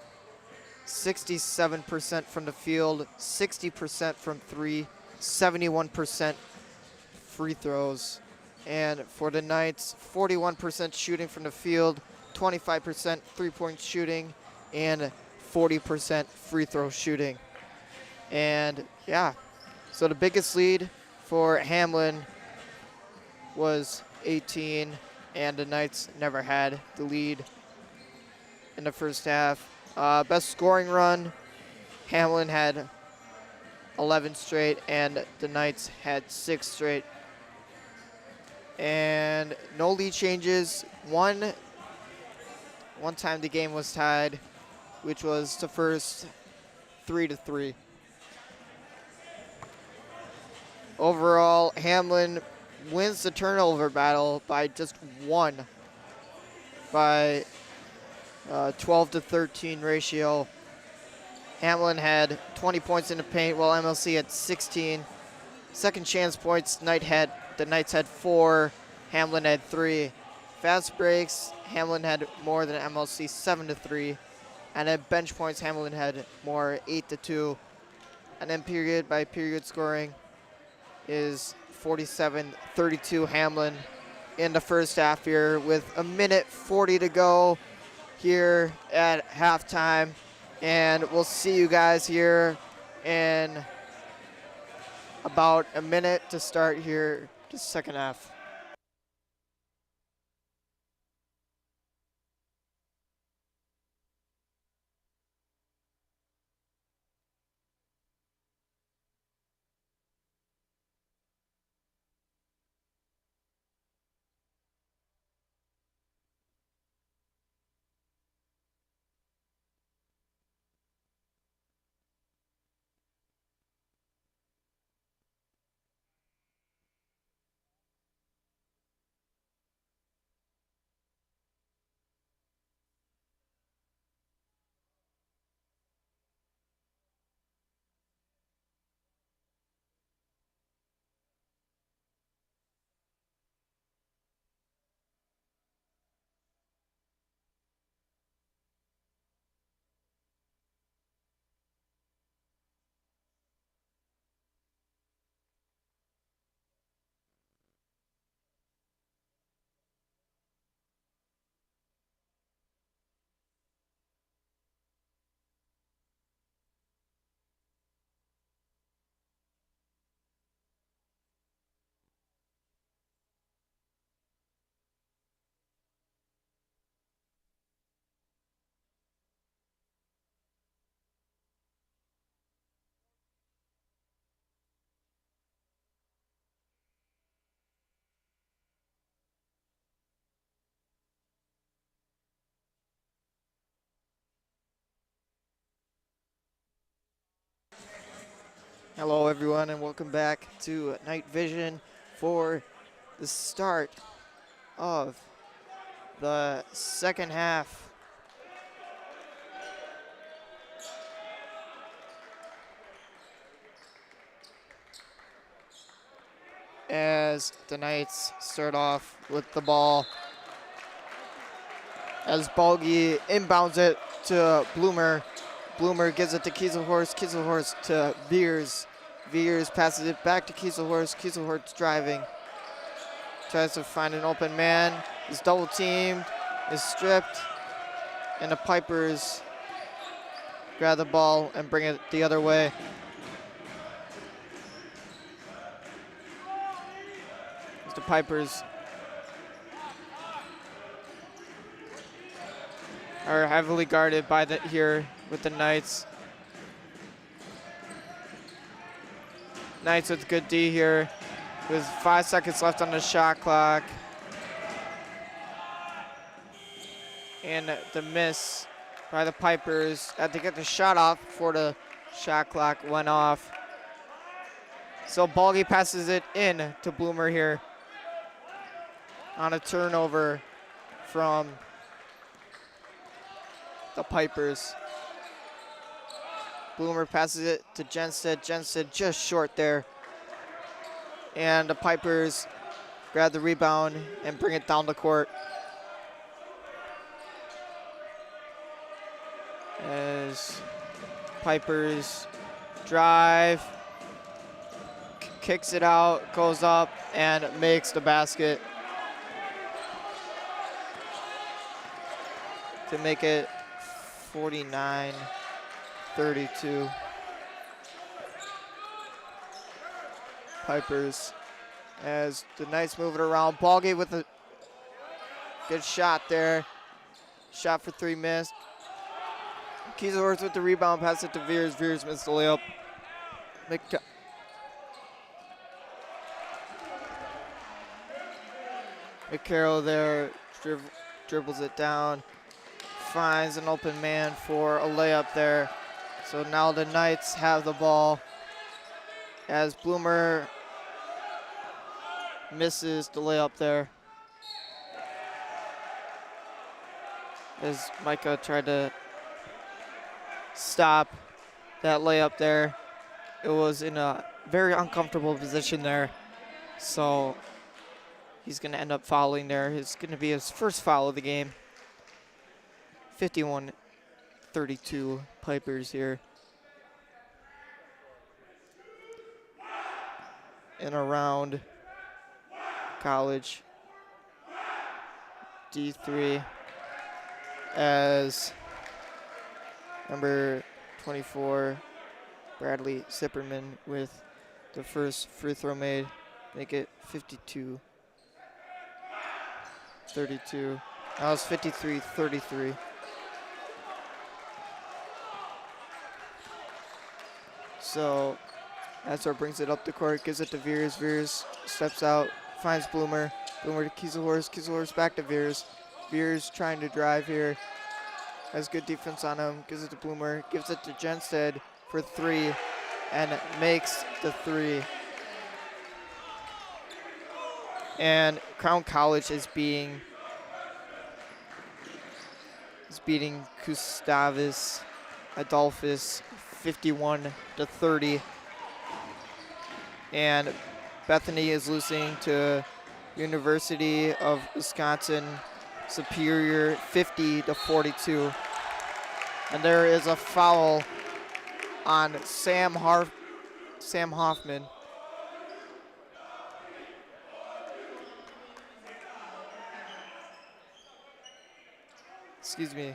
67% from the field, 60% from 3, 71% free throws. And for the Knights, 41% shooting from the field, 25% three-point shooting, and 40% free throw shooting. And yeah, so the biggest lead for Hamline was 18, and the Knights never had the lead in the first half. Best scoring run, Hamline had 11 straight, and the Knights had 6 straight. And no lead changes. One time the game was tied, which was the first 3-3. Overall, Hamline wins the turnover battle by just 1, by 12-13 ratio. Hamline had 20 points in the paint, while MLC had 16. Second chance points, the Knights had 4, Hamline had 3. Fast breaks, Hamline had more than MLC, 7-3. And then bench points, Hamline had more, 8-2. And then period by period scoring is 47-32 Hamline in the first half here with 1:40 to go here at halftime. And we'll see you guys here in about a minute to start here the second half. Hello everyone and welcome back to Night Vision for the start of the second half. As the Knights start off with the ball. As Balgi inbounds it to Bloomer. Bloomer gives it to Kieselhorst. Kieselhorst to Veers. Veers passes it back to Kieselhorst. Kieselhorst driving. Tries to find an open man. is double teamed, is stripped, and the Pipers grab the ball and bring it the other way. As the Pipers are heavily guarded by here with the Knights. Knights with good D here with 5 seconds left on the shot clock. And the miss by the Pipers. Had to get the shot off before the shot clock went off. So Balgi passes it in to Bloomer here on a turnover from the Pipers. Bloomer passes it to Jensted. Jensted just short there. And the Pipers grab the rebound and bring it down the court. As Pipers drive, kicks it out, goes up, and makes the basket to make it 49-32. Pipers as the Knights move it around. Balgi with a good shot there. Shot for 3 missed. Kieselhorst with the rebound, pass it to Veers. Veers missed the layup. McCarroll there dribbles it down. Finds an open man for a layup there. So now the Knights have the ball as Bloomer misses the layup there. As Micah tried to stop that layup there. It was in a very uncomfortable position there. So he's going to end up fouling there. It's going to be his first foul of the game. 51-32 Pipers here. And around College D3 as number 24 Bradley Zipperman with the first free throw made. Make it 52-32. Now it's 53-33. So Azor brings it up the court, gives it to Veers. Veers steps out, finds Bloomer. Bloomer to Kieselhorst. Kieselhorst back to Veers. Veers trying to drive here. Has good defense on him. Gives it to Bloomer. Gives it to Jensted for 3 and makes the 3. And Crown College is beating Gustavus Adolphus 51-30. And Bethany is losing to University of Wisconsin Superior 50-42. And there is a foul on Sam Hoffman. Excuse me.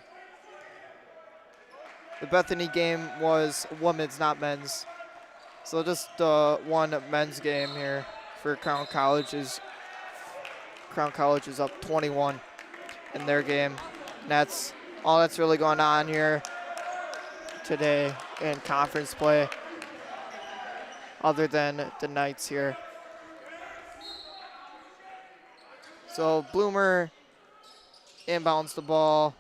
The Bethany game was women's, not men's. So just one men's game here for Crown College is up 21 in their game. And that's all that's really going on here today in conference play, other than the Knights here. So Bloomer inbounds the ball,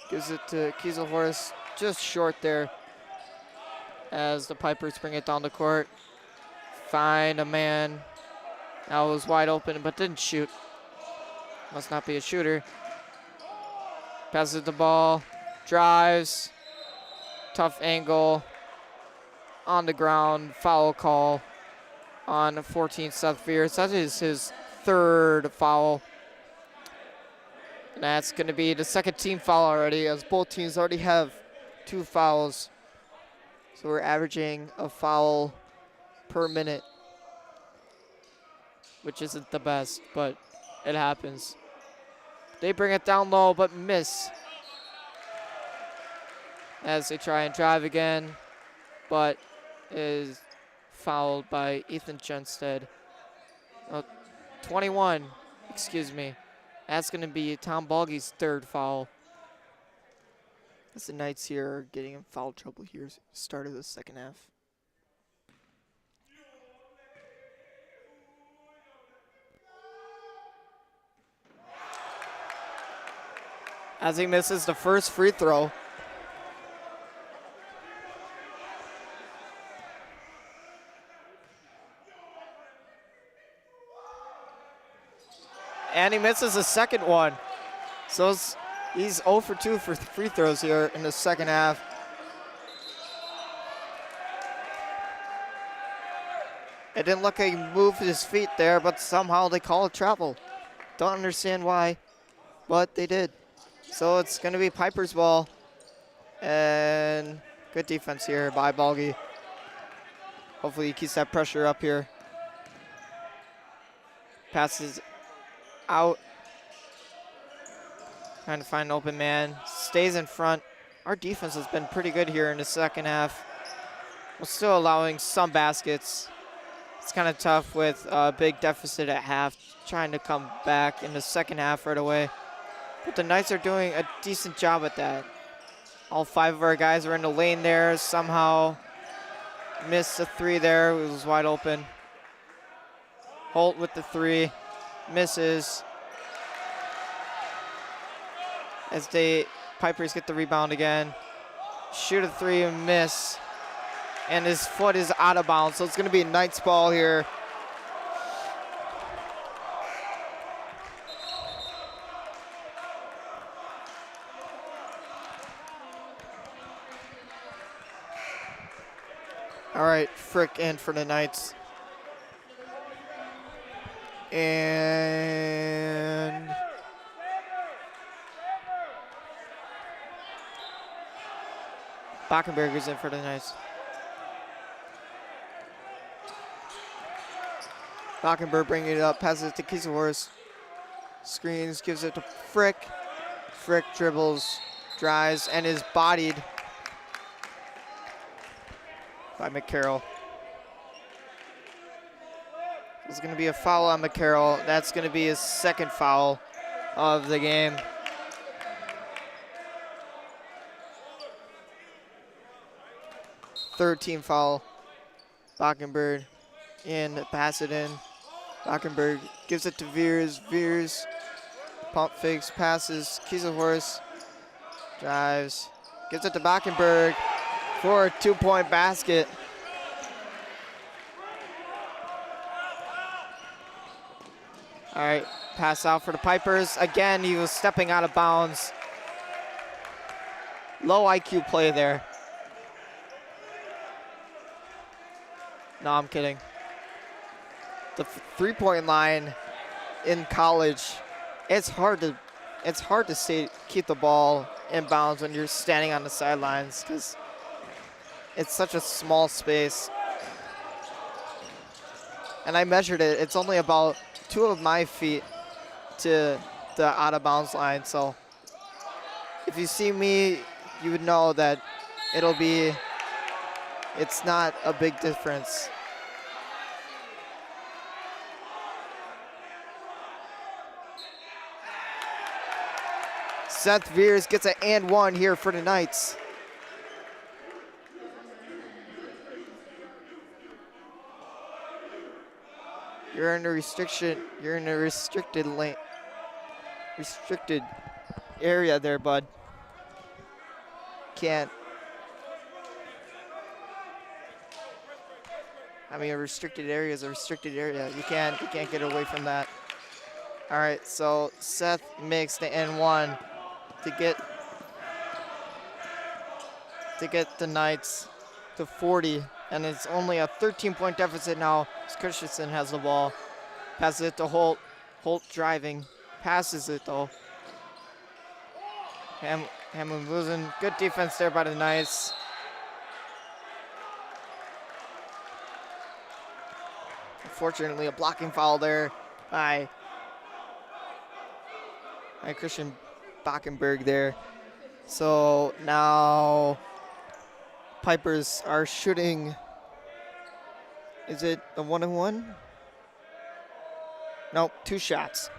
gives it to Kieselhorst, just short there as the Pipers bring it down the court. Find a man. That was wide open, but didn't shoot. Must not be a shooter. Passes the ball, drives, tough angle, on the ground, foul call on 14 Seth Veers. That is his 3rd foul. And that's going to be the 2nd team foul already, as both teams already have 2 fouls. So we're averaging a foul per minute, which isn't the best, but It happens. They bring it down low, but miss. As they try and drive again, but is fouled by Ethan Jenstead. 21, excuse me. That's going to be Tom Balgy's third foul. As the Knights here are getting in foul trouble here, start of the second half. As he misses the first free throw. And he misses the second one. So he's 0 for 2 for free throws here in the second half. It didn't look like he moved his feet there, but somehow they call it travel. Don't understand why, but they did. So it's going to be Piper's ball. And good defense here by Balgy. Hopefully he keeps that pressure up here. Passes out. Trying to find an open man. Stays in front. Our defense has been pretty good here in the second half. We're still allowing some baskets. It's kind of tough with a big deficit at half, trying to come back in the second half right away. But the Knights are doing a decent job at that. All 5 of our guys are in the lane there. Somehow missed the 3 there. It was wide open. Holt with the 3. Misses. As Pipers get the rebound again. Shoot a 3 and miss. And his foot is out of bounds, so it's going to be a Knights ball here. All right, Frick in for the Knights. And Backenberger's in for the Knights. Backenberg bringing it up, passes it to Kieselhorst. Screens, gives it to Frick. Frick dribbles, drives, and is bodied by McCarroll. There's going to be a foul on McCarroll. That's going to be his second foul of the game. Third team foul. Backenberg in, pass it in. Backenberg gives it to Veers. Veers pump fakes, passes. Kieselhorst drives, gives it to Backenberg for a 2-point basket. All right, pass out for the Pipers. Again, he was stepping out of bounds. Low IQ play there. No, I'm kidding. The 3-point line in college, it's hard to keep the ball in bounds when you're standing on the sidelines because it's such a small space. And I measured it. It's only about 2 of my feet to the out of bounds line. So if you see me, you would know that it's not a big difference. Seth Veers gets an and 1 here for the Knights. You're in a restriction. You're in a restricted lane. Restricted area there, bud. Can't. I mean, a restricted area is a restricted area. You can't get away from that. All right, so Seth makes the N1 to get the Knights to 40, and it's only a 13-point deficit now. Christensen has the ball, passes it to Holt. Holt driving, passes it though. Hamline losing. Good defense there by the Knights. Unfortunately, a blocking foul there by by Christian Backenberg there. So now Pipers are shooting. Is it a 1-on-1? Nope, 2 shots.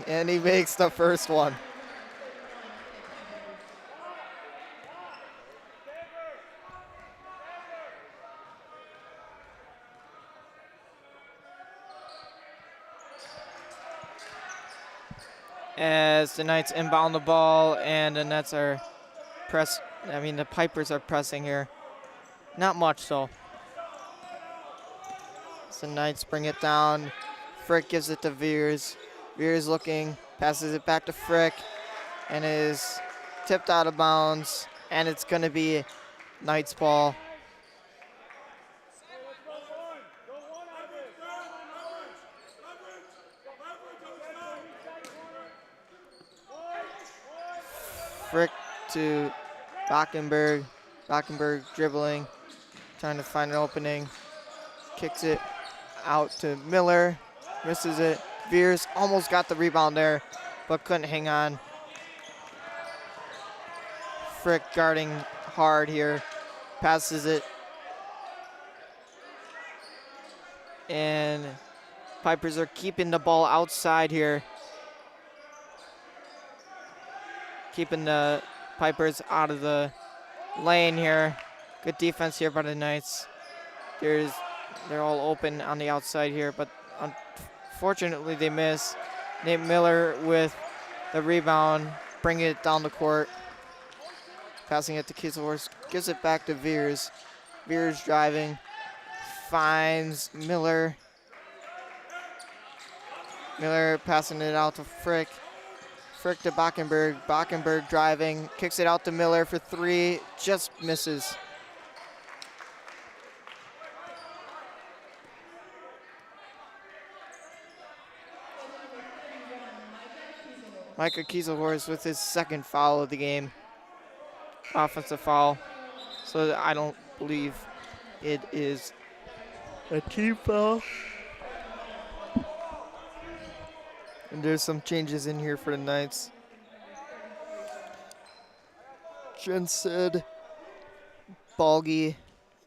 And he makes the first one. As the Knights inbound the ball and the Nets are the Pipers are pressing here. Not much though. So the Knights bring it down. Frick gives it to Veers. Veers looking, passes it back to Frick, and is tipped out of bounds. And it's going to be Knights ball. Frick to Backenberg. Backenberg dribbling, trying to find an opening. Kicks it out to Miller, misses it. Veers almost got the rebound there, but couldn't hang on. Frick guarding hard here, passes it. And Pipers are keeping the ball outside here. Keeping the Pipers out of the lane here. Good defense here by the Knights. They're all open on the outside here, but unfortunately they miss. Nate Miller with the rebound, bringing it down the court. Passing it to Kieselhorst, gives it back to Veers. Veers driving, finds Miller. Miller passing it out to Frick. Frick to Backenberg. Backenberg driving, kicks it out to Miller for 3, just misses. Micah Kieselhorst with his 2nd foul of the game. Offensive foul. So I don't believe it is a team foul. And there's some changes in here for the Knights. Jensted, Balgi,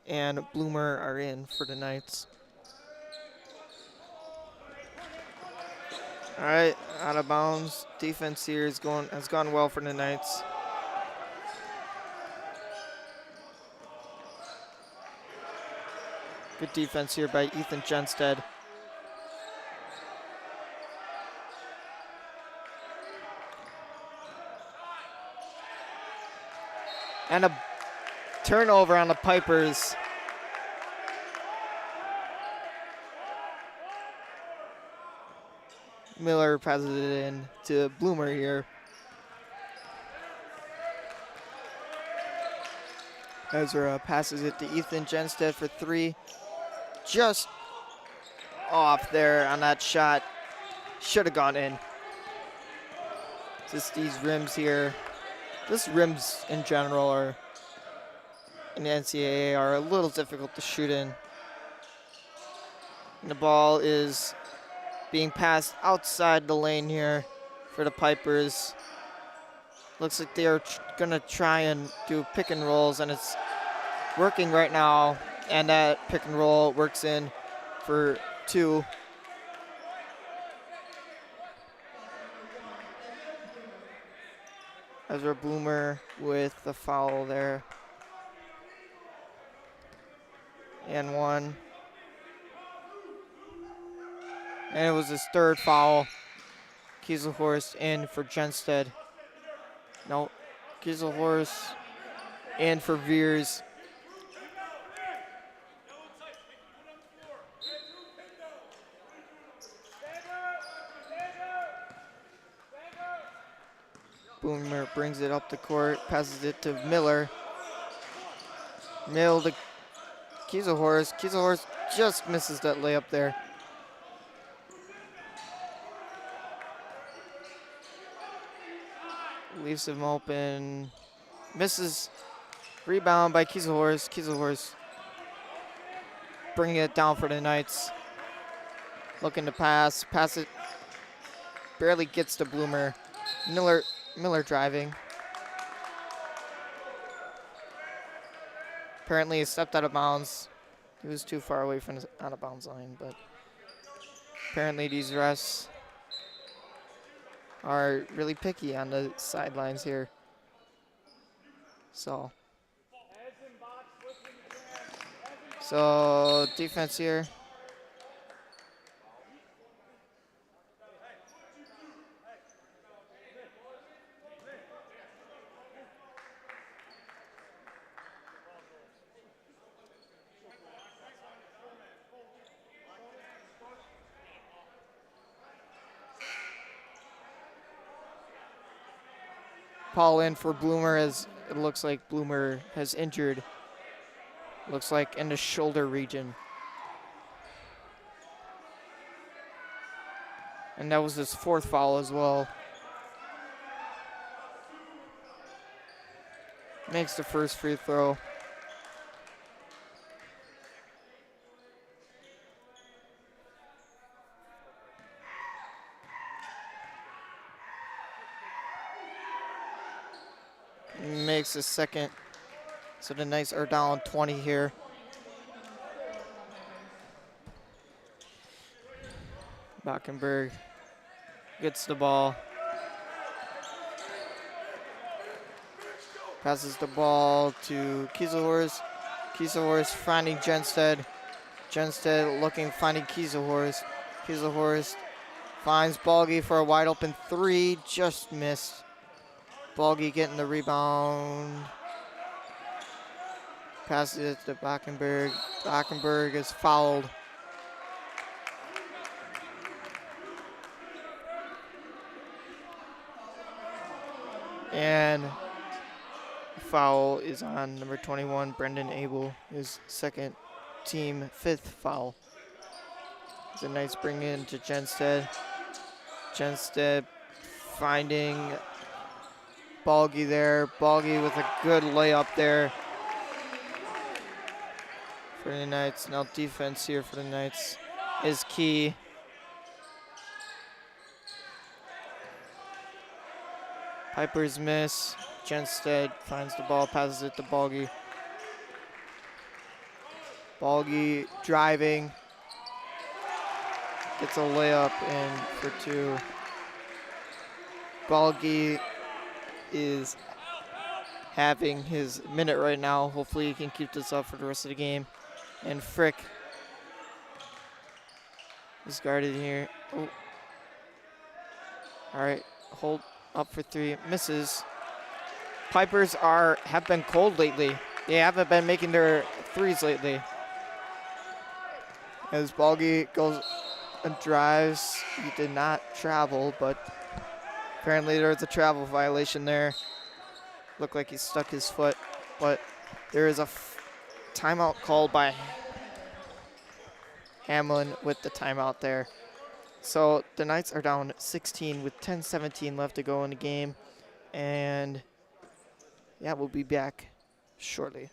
and Bloomer are in for the Knights. All right, out of bounds. Defense here has gone well for the Knights. Good defense here by Ethan Jensted. And a turnover on the Pipers. Miller passes it in to Bloomer here. Ezra passes it to Ethan Jensted for 3. Just off there on that shot. Should have gone in. Just these rims here. Just rims in general are in the NCAA are a little difficult to shoot in. And the ball is being passed outside the lane here for the Pipers. Looks like they are gonna try and do pick and rolls, and it's working right now. And that pick and roll works in for 2. Ezra Bloomer with the foul there. And 1. And it was his 3rd foul. Kieselhorst in for Jensted. No, Kieselhorst in for Veers. Boomer brings it up the court, passes it to Miller. Mill to Kieselhorst. Kieselhorst just misses that layup there. Leaves him open. Misses Rebound by Kieselhorst. Kieselhorst bringing it down for the Knights. Looking to pass. Pass it. Barely gets to Bloomer. Miller driving. Apparently he stepped out of bounds. He was too far away from the out of bounds line, but apparently these refs are really picky on the sidelines here. So defense here. Paul in for Bloomer as it looks like Bloomer has injured. Looks like in the shoulder region. And that was his 4th foul as well. Makes the first free throw. Makes the second. So the Knights are down 20 here. Backenberg gets the ball. Passes the ball to Kieselhorst. Kieselhorst finding Jenstead. Jenstead finding Kieselhorst. Kieselhorst finds Balgi for a wide open 3, just missed. Balgi getting the rebound. Passes it to Backenberg. Backenberg is fouled. And foul is on number 21, Brendan Abel, his second team 5th foul. The Knights bring in to Jenstead. Jenstead finding Balgi there. Balgi with a good layup there for the Knights. Now defense here for the Knights is key. Piper's miss. Jenstead finds the ball, passes it to Balgi. Balgi driving. Gets a layup in for 2. Balgi is having his minute right now. Hopefully he can keep this up for the rest of the game. And Frick is guarded here. Oh. All right, hold up for 3, misses. Pipers have been cold lately. They haven't been making their 3s lately. As Balgi goes and drives, he did not travel, but apparently there was a travel violation there. Looked like he stuck his foot, but there is a timeout called by Hamline with the timeout there. So the Knights are down 16 with 10:17 left to go in the game. And yeah, we'll be back shortly.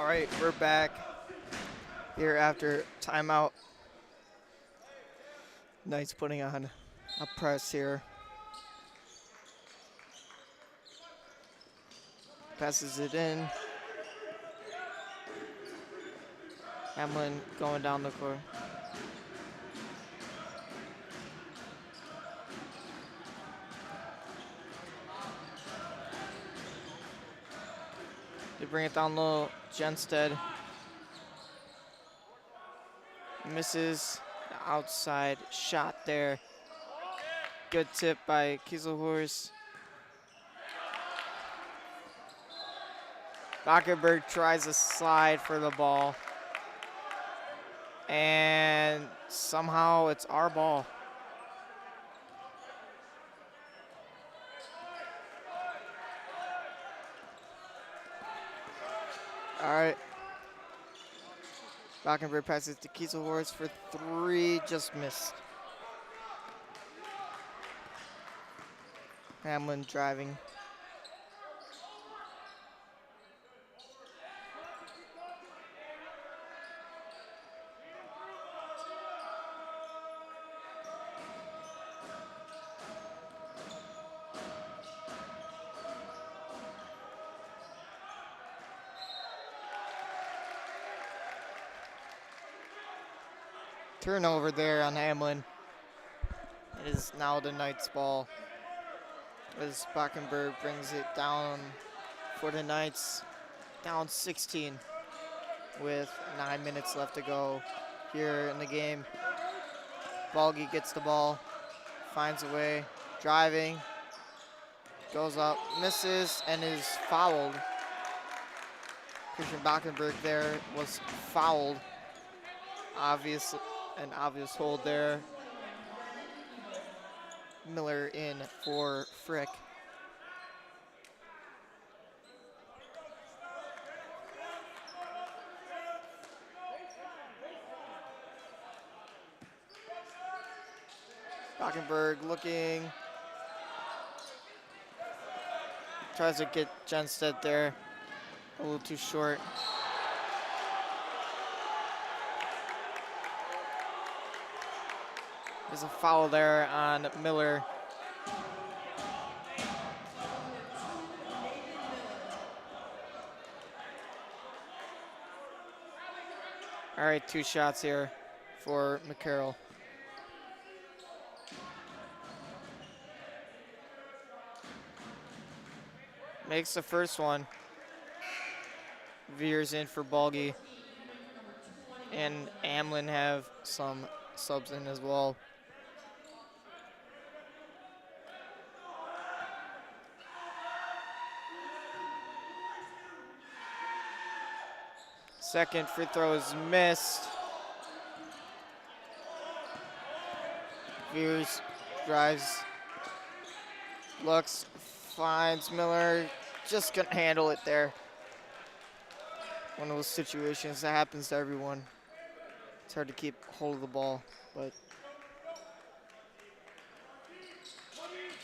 right, we're back here after timeout. Knights putting on a press here. Passes it in. Hamline going down the court. They bring it down low. Genstead misses the outside shot there. Good tip by Kieselhorst. Backenberg tries a slide for the ball. And somehow it's our ball. All right. Backenberg passes to Kieselhorst for 3, just missed. Hamline driving. Turnover there on Hamline. It is now the Knights' ball as Backenberg brings it down for the Knights. Down 16 with 9 minutes left to go here in the game. Balgi gets the ball, finds a way, driving, goes up, misses, and is fouled. Christian Backenberg there was fouled. An obvious hold there. Miller in for Frick. Backenberg looking. Tries to get Genstead there. A little too short. There's a foul there on Miller. All right, 2 shots here for McCarroll. Makes the first one. Veers in for Balgi. And Hamline have some subs in as well. Second free throw is missed. Veers, drives, looks, finds Miller. Just couldn't handle it there. One of those situations that happens to everyone. It's hard to keep hold of the ball, but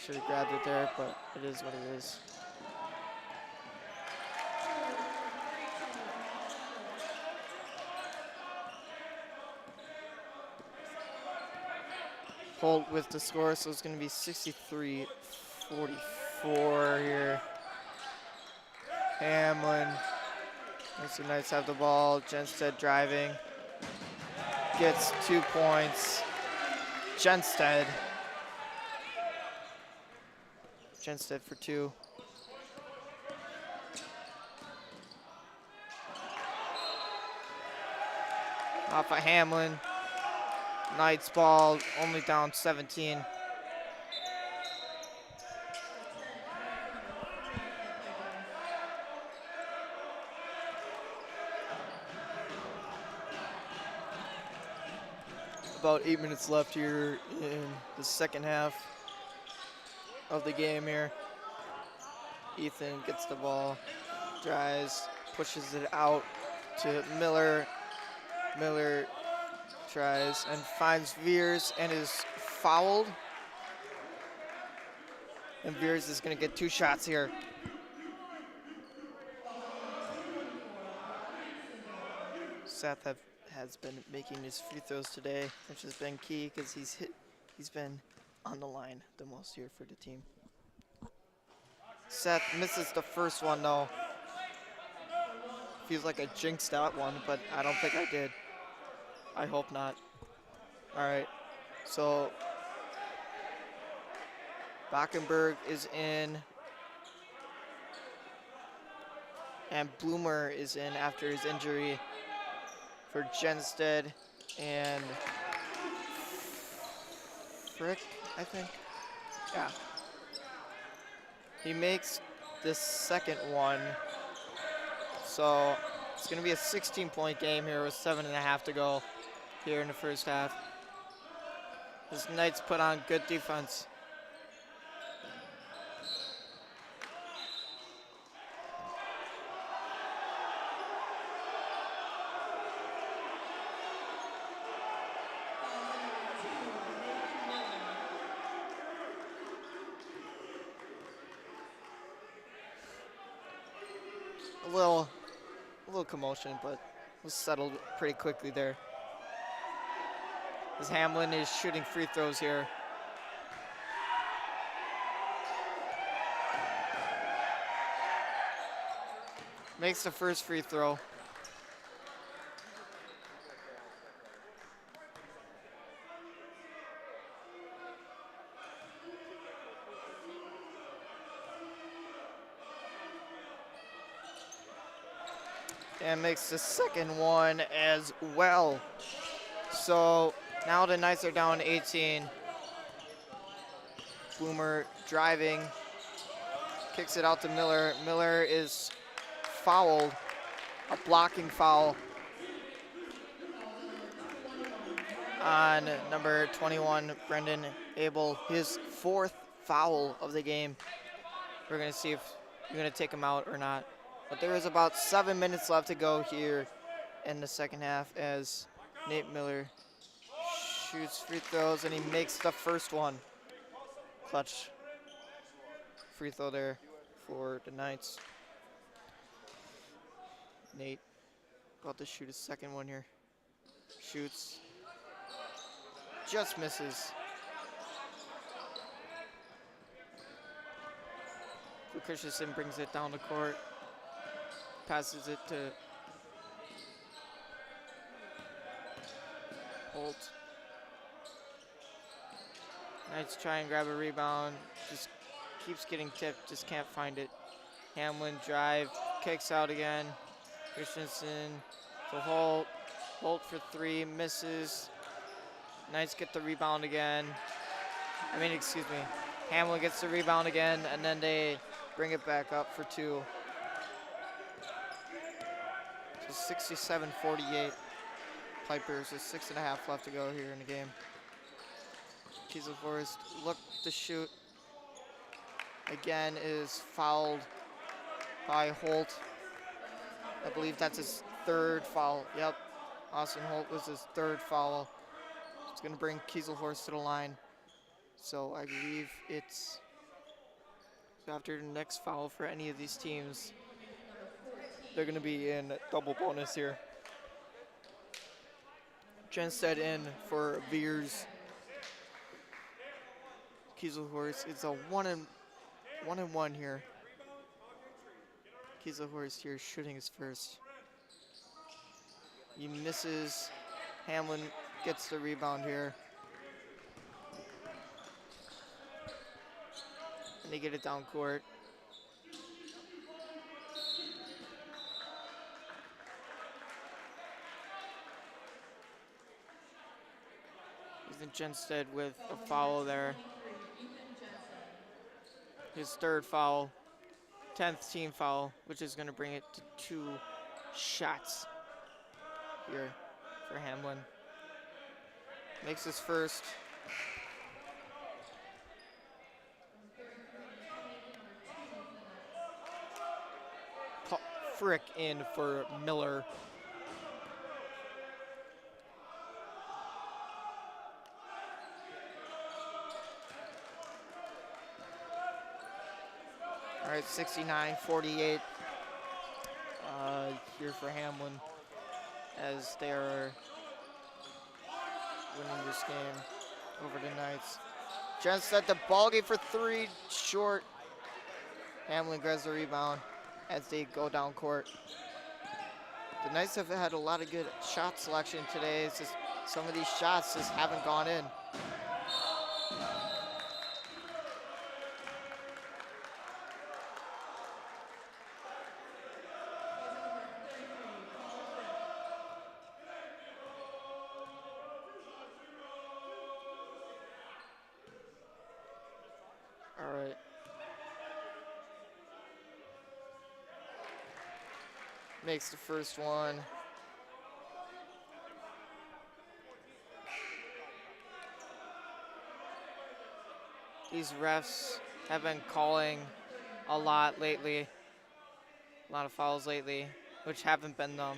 should have grabbed it there, but it is what it is. Holt with the score, so it's going to be 63-44 here. Hamline. Makes the Knights have the ball. Genstead driving. Gets 2 points. Genstead for 2. Off of Hamline. Knights ball, only down 17. About 8 minutes left here in the second half of the game here. Ethan gets the ball, drives, pushes it out to Miller. Miller tries and finds Veers and is fouled. And Veers is going to get 2 shots here. Seth has been making his free throws today, which has been key because he's been on the line the most here for the team. Seth misses the first one though. Feels like I jinxed that one, but I don't think I did. I hope not. All right, so Backenberg is in, and Bloomer is in after his injury for Jenstead and Frick, I think. Yeah. He makes the second one. So it's going to be a 16-point game here with 7.5 to go here in the first half. This Knights put on good defense. A little commotion, but was settled pretty quickly there. As Hamline is shooting free throws here. Makes the first free throw. And makes the second one as well. So now the Knights are down 18. Bloomer driving, kicks it out to Miller. Miller is fouled, a blocking foul on number 21, Brendan Abel, his fourth foul of the game. We're gonna see if you're gonna take him out or not. But there is about 7 minutes left to go here in the second half as Nate Miller shoots free throws and he makes the first one. Clutch free throw there for the Knights. Nate about to shoot his second one here. Shoots. Just misses. Christensen brings it down the court. Passes it to Holt. Knights try and grab a rebound. Just keeps getting tipped, just can't find it. Hamline drive, kicks out again. Christensen to Holt. Holt for three, misses. Knights get the rebound again. Excuse me. Hamline gets the rebound again, and then they bring it back up for two. So 67-48. Pipers with 6.5 left to go here in the game. Kiesel Forest look to shoot. Again is fouled by Holt. I believe that's his third foul. Yep, Austin Holt was his third foul. It's gonna bring Kieselhorst to the line. So I believe it's after the next foul for any of these teams, they're gonna be in double bonus here. Jenstead in for Veers. Kieselhorst, it's a one and one here. Kieselhorst here shooting his first. He misses. Hamline gets the rebound here. And they get it down court. Ethan Jenstead with a foul there. His third foul, 10th team foul, which is going to bring it to 2 shots here for Hamline. Makes his first. Frick in for Miller. All right, 69-48 here for Hamline. as they are winning this game over the Knights. Jensen the ball game for three, short. Hamline grabs the rebound as they go down court. The Knights have had a lot of good shot selection today. It's just some of these shots just haven't gone in. All right. Makes the first one. These refs have been calling a lot lately. A lot of fouls lately, which haven't been them.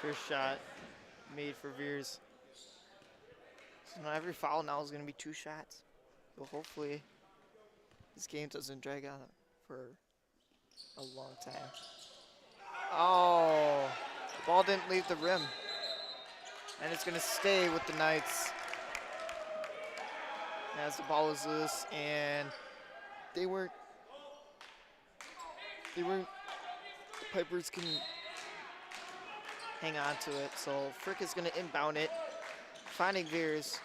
First shot made for Veers. So now every foul now is going to be 2 shots. But hopefully this game doesn't drag out for a long time. Oh, ball didn't leave the rim. And it's going to stay with the Knights. As the ball is loose and they weren't, the Pipers can hang on to it. So Frick is going to inbound it, finding Veers.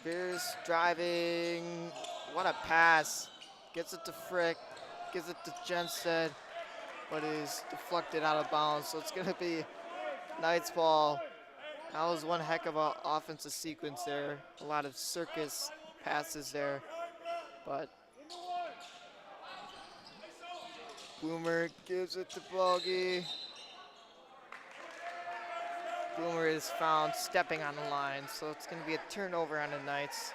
Veers driving, what a pass. Gets it to Frick, gives it to Jensen, but is deflected out of bounds. So it's going to be Knights ball. That was one heck of an offensive sequence there. A lot of circus passes there, but Bloomer gives it to Bogey. Bloomer is found stepping on the line, so it's going to be a turnover on the Knights.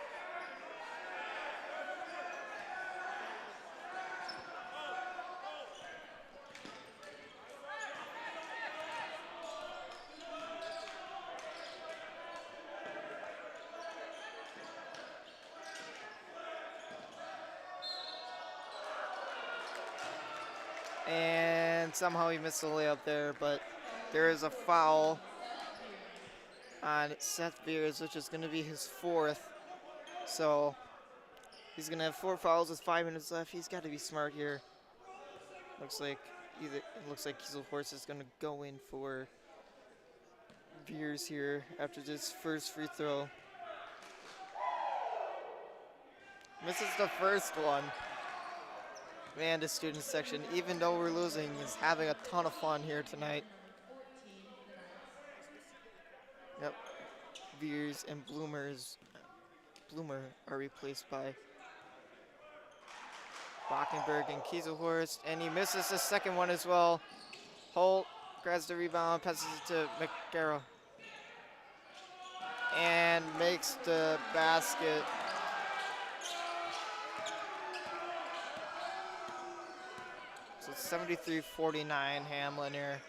And somehow he missed the layup there, but there is a foul on Seth Veers, which is going to be his 4th. So he's going to have 4 fouls with 5 minutes left. He's got to be smart here. Looks like Kiesel Horse is going to go in for Veers here after this first free throw. Misses the first one. Man, the student section, even though we're losing, is having a ton of fun here tonight. Yep, Veers and Bloomer are replaced by Bockenberg and Kieselhorst, and he misses the second one as well. Holt grabs the rebound, passes it to McGarrow, and makes the basket. So it's 73-49 Hamline here.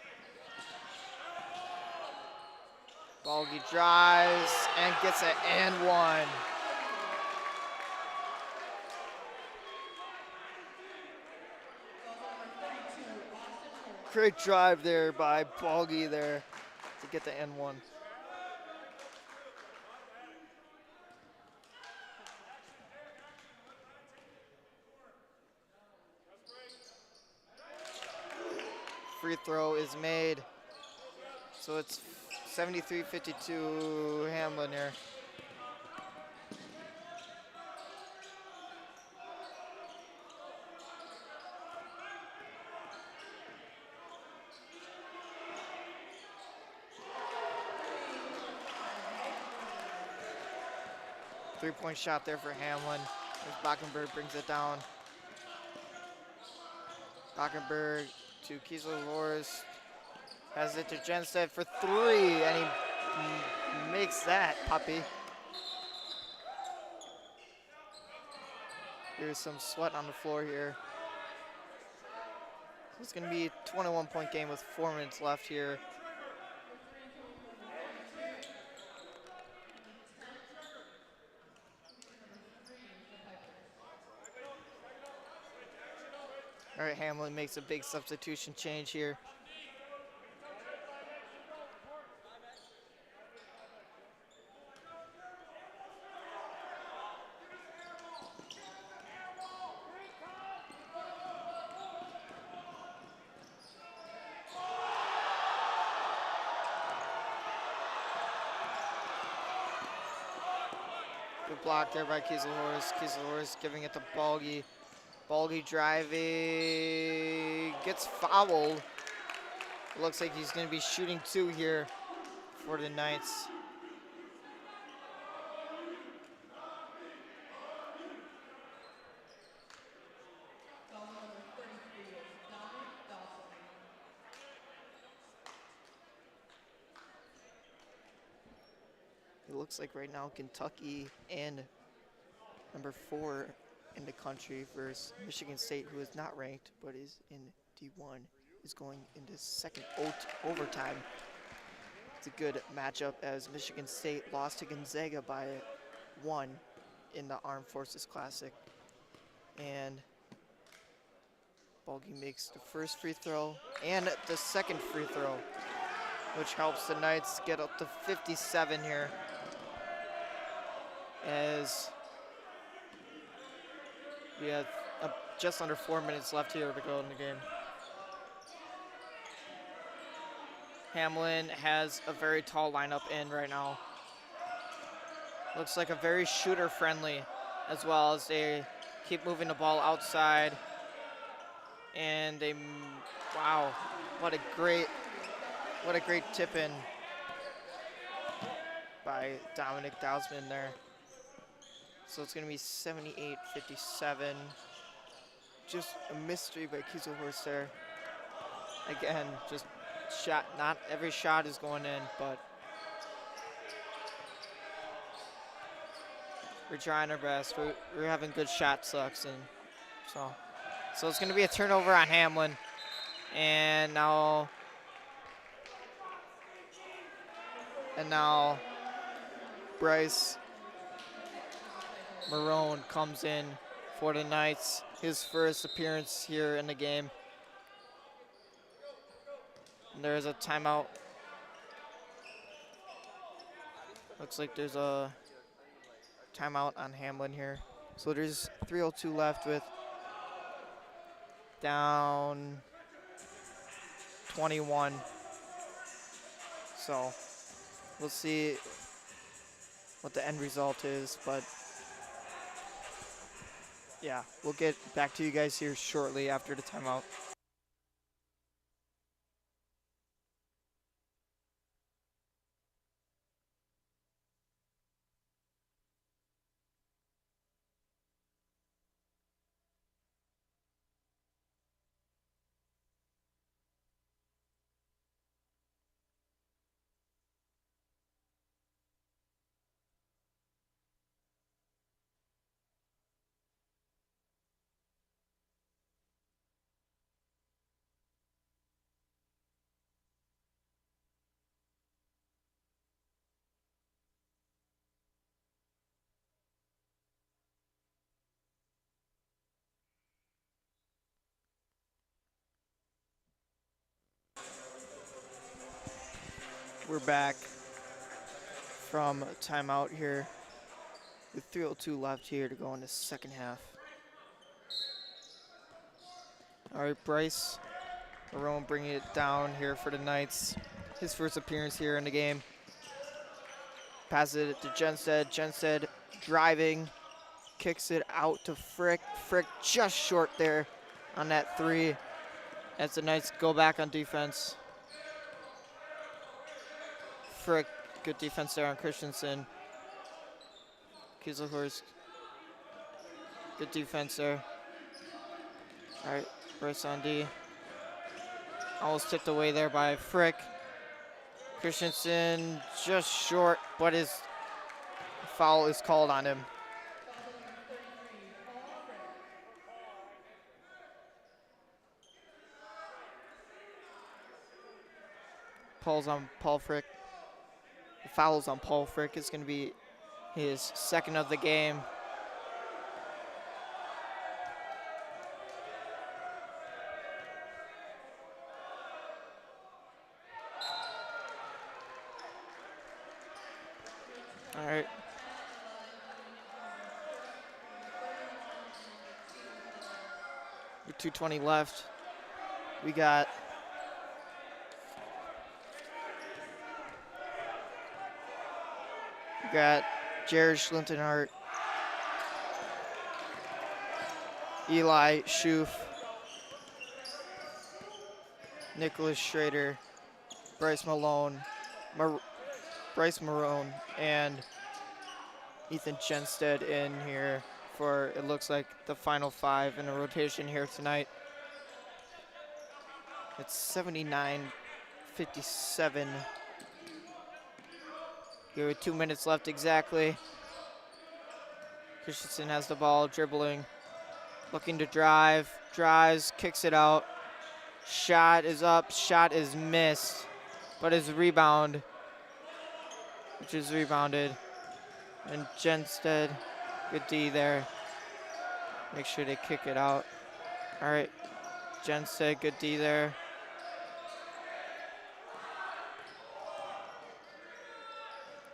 Balgi drives and gets it and 1. Great drive there by Balgi there to get the N1. Free throw is made. So it's 73-52 Hamline here. Three-point shot there for Hamline. As Bockenberg brings it down. Bockenberg to Kiesel-Loris. Has it to Jenstead for three, and he makes that puppy. There's some sweat on the floor here. So it's going to be a 21-point game with 4 minutes left here. All right, Hamline makes a big substitution change here. Good block there by Kiesel-Loris. Kiesel-Loris giving it to Balgi. Balgi driving, gets fouled. It looks like he's going to be shooting 2 here for the Knights. It looks like right now Kentucky and number 4 in the country versus Michigan State, who is not ranked but is in D1, is going into second overtime. It's a good matchup as Michigan State lost to Gonzaga by 1 in the Armed Forces Classic. And Balgi makes the first free throw and the second free throw, which helps the Knights get up to 57 here. As we have just under 4 minutes left here to go in the game. Hamline has a very tall lineup in right now. Looks like a very shooter friendly, as well as they keep moving the ball outside. And they, wow, what a great tip in by Dominic Dousman there. So it's going to be 78-57. Just a mystery by Kiesel-Loris there. Again, just shot, not every shot is going in, but we're trying our best. We're having good shot sucks, and so it's going to be a turnover on Hamline. And now Bryce Marone comes in for the Knights, his first appearance here in the game. And there's a timeout. Looks like there's a timeout on Hamline here. So there's 3:02 left with down 21. So we'll see what the end result is, but yeah, we'll get back to you guys here shortly after the timeout. We're back from a timeout here with 3:02 left here to go in the second half. All right, Bryce Marone bringing it down here for the Knights. His first appearance here in the game. Passes it to Jenstead. Jenstead driving, kicks it out to Frick. Frick just short there on that 3 as the Knights go back on defense. Frick, good defense there on Christensen. Kieselhorst. Good defense there. All right, Bryce on D. Almost tipped away there by Frick. Christensen just short, but his foul is called on him. Paul's on Paul Frick. The foul's on Paul Frick. It's going to be his second of the game. All right. With 2:20 left, we got Jared Schlintenhart, Eli Schoof, Nicholas Schrader, Bryce Marone, and Ethan Jenstead in here for, it looks like, the final 5 in a rotation here tonight. It's 79-57. Here with 2 minutes left exactly. Christensen has the ball, dribbling, looking to drive, drives, kicks it out. Shot is up, shot is missed, but his rebound, which is rebounded. And Jenstead, good D there. Make sure they kick it out. All right, Jenstead, good D there.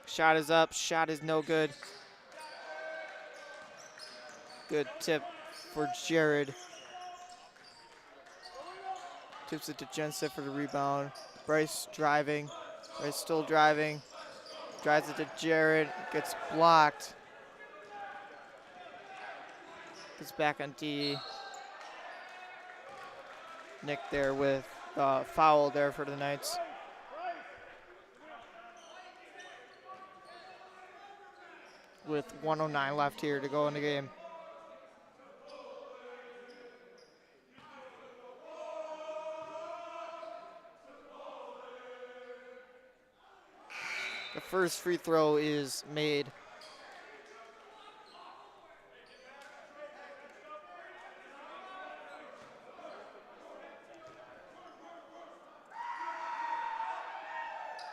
Shot is up, shot is no good. Good tip for Jared. Tips it to Jenstead for the rebound. Bryce driving, Bryce still driving. Drives it to Jared, gets blocked. Gets back on D. Nick there with foul there for the Knights. With 1:09 left here to go in the game. The first free throw is made.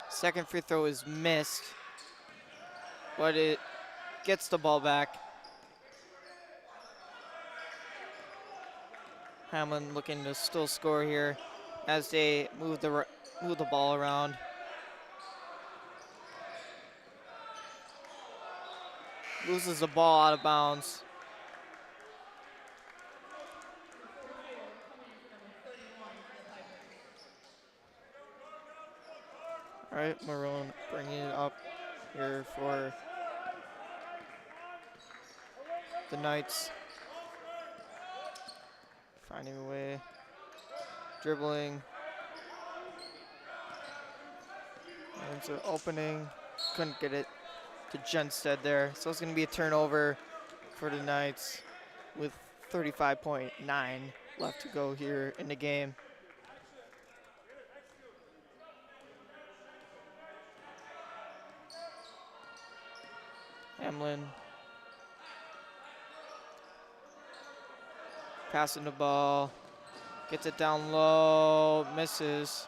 Second free throw is missed, but it gets the ball back. Hamline looking to still score here as they move the ball around. Loses the ball out of bounds. All right, Marone bringing it up here for the Knights. Finding a way, dribbling. There's an opening, couldn't get it to Jenstead there. So it's gonna be a turnover for the Knights with 35.9 left to go here in the game. Hamline passing the ball, gets it down low, misses.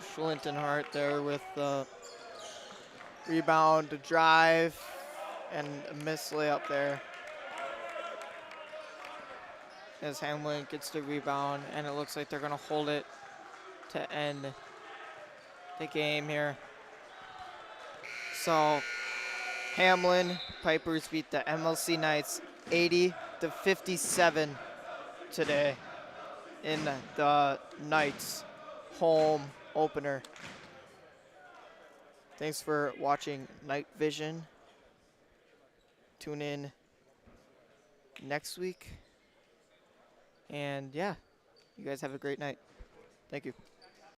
Schlintenhart there with the rebound to drive and a missed layup there. As Hamline gets the rebound, and it looks like they're gonna hold it to end the game here. So Hamline Pipers beat the MLC Knights 80-57 today in the Knights home opener. Thanks for watching Night Vision. Tune in next week. And yeah, you guys have a great night. Thank you.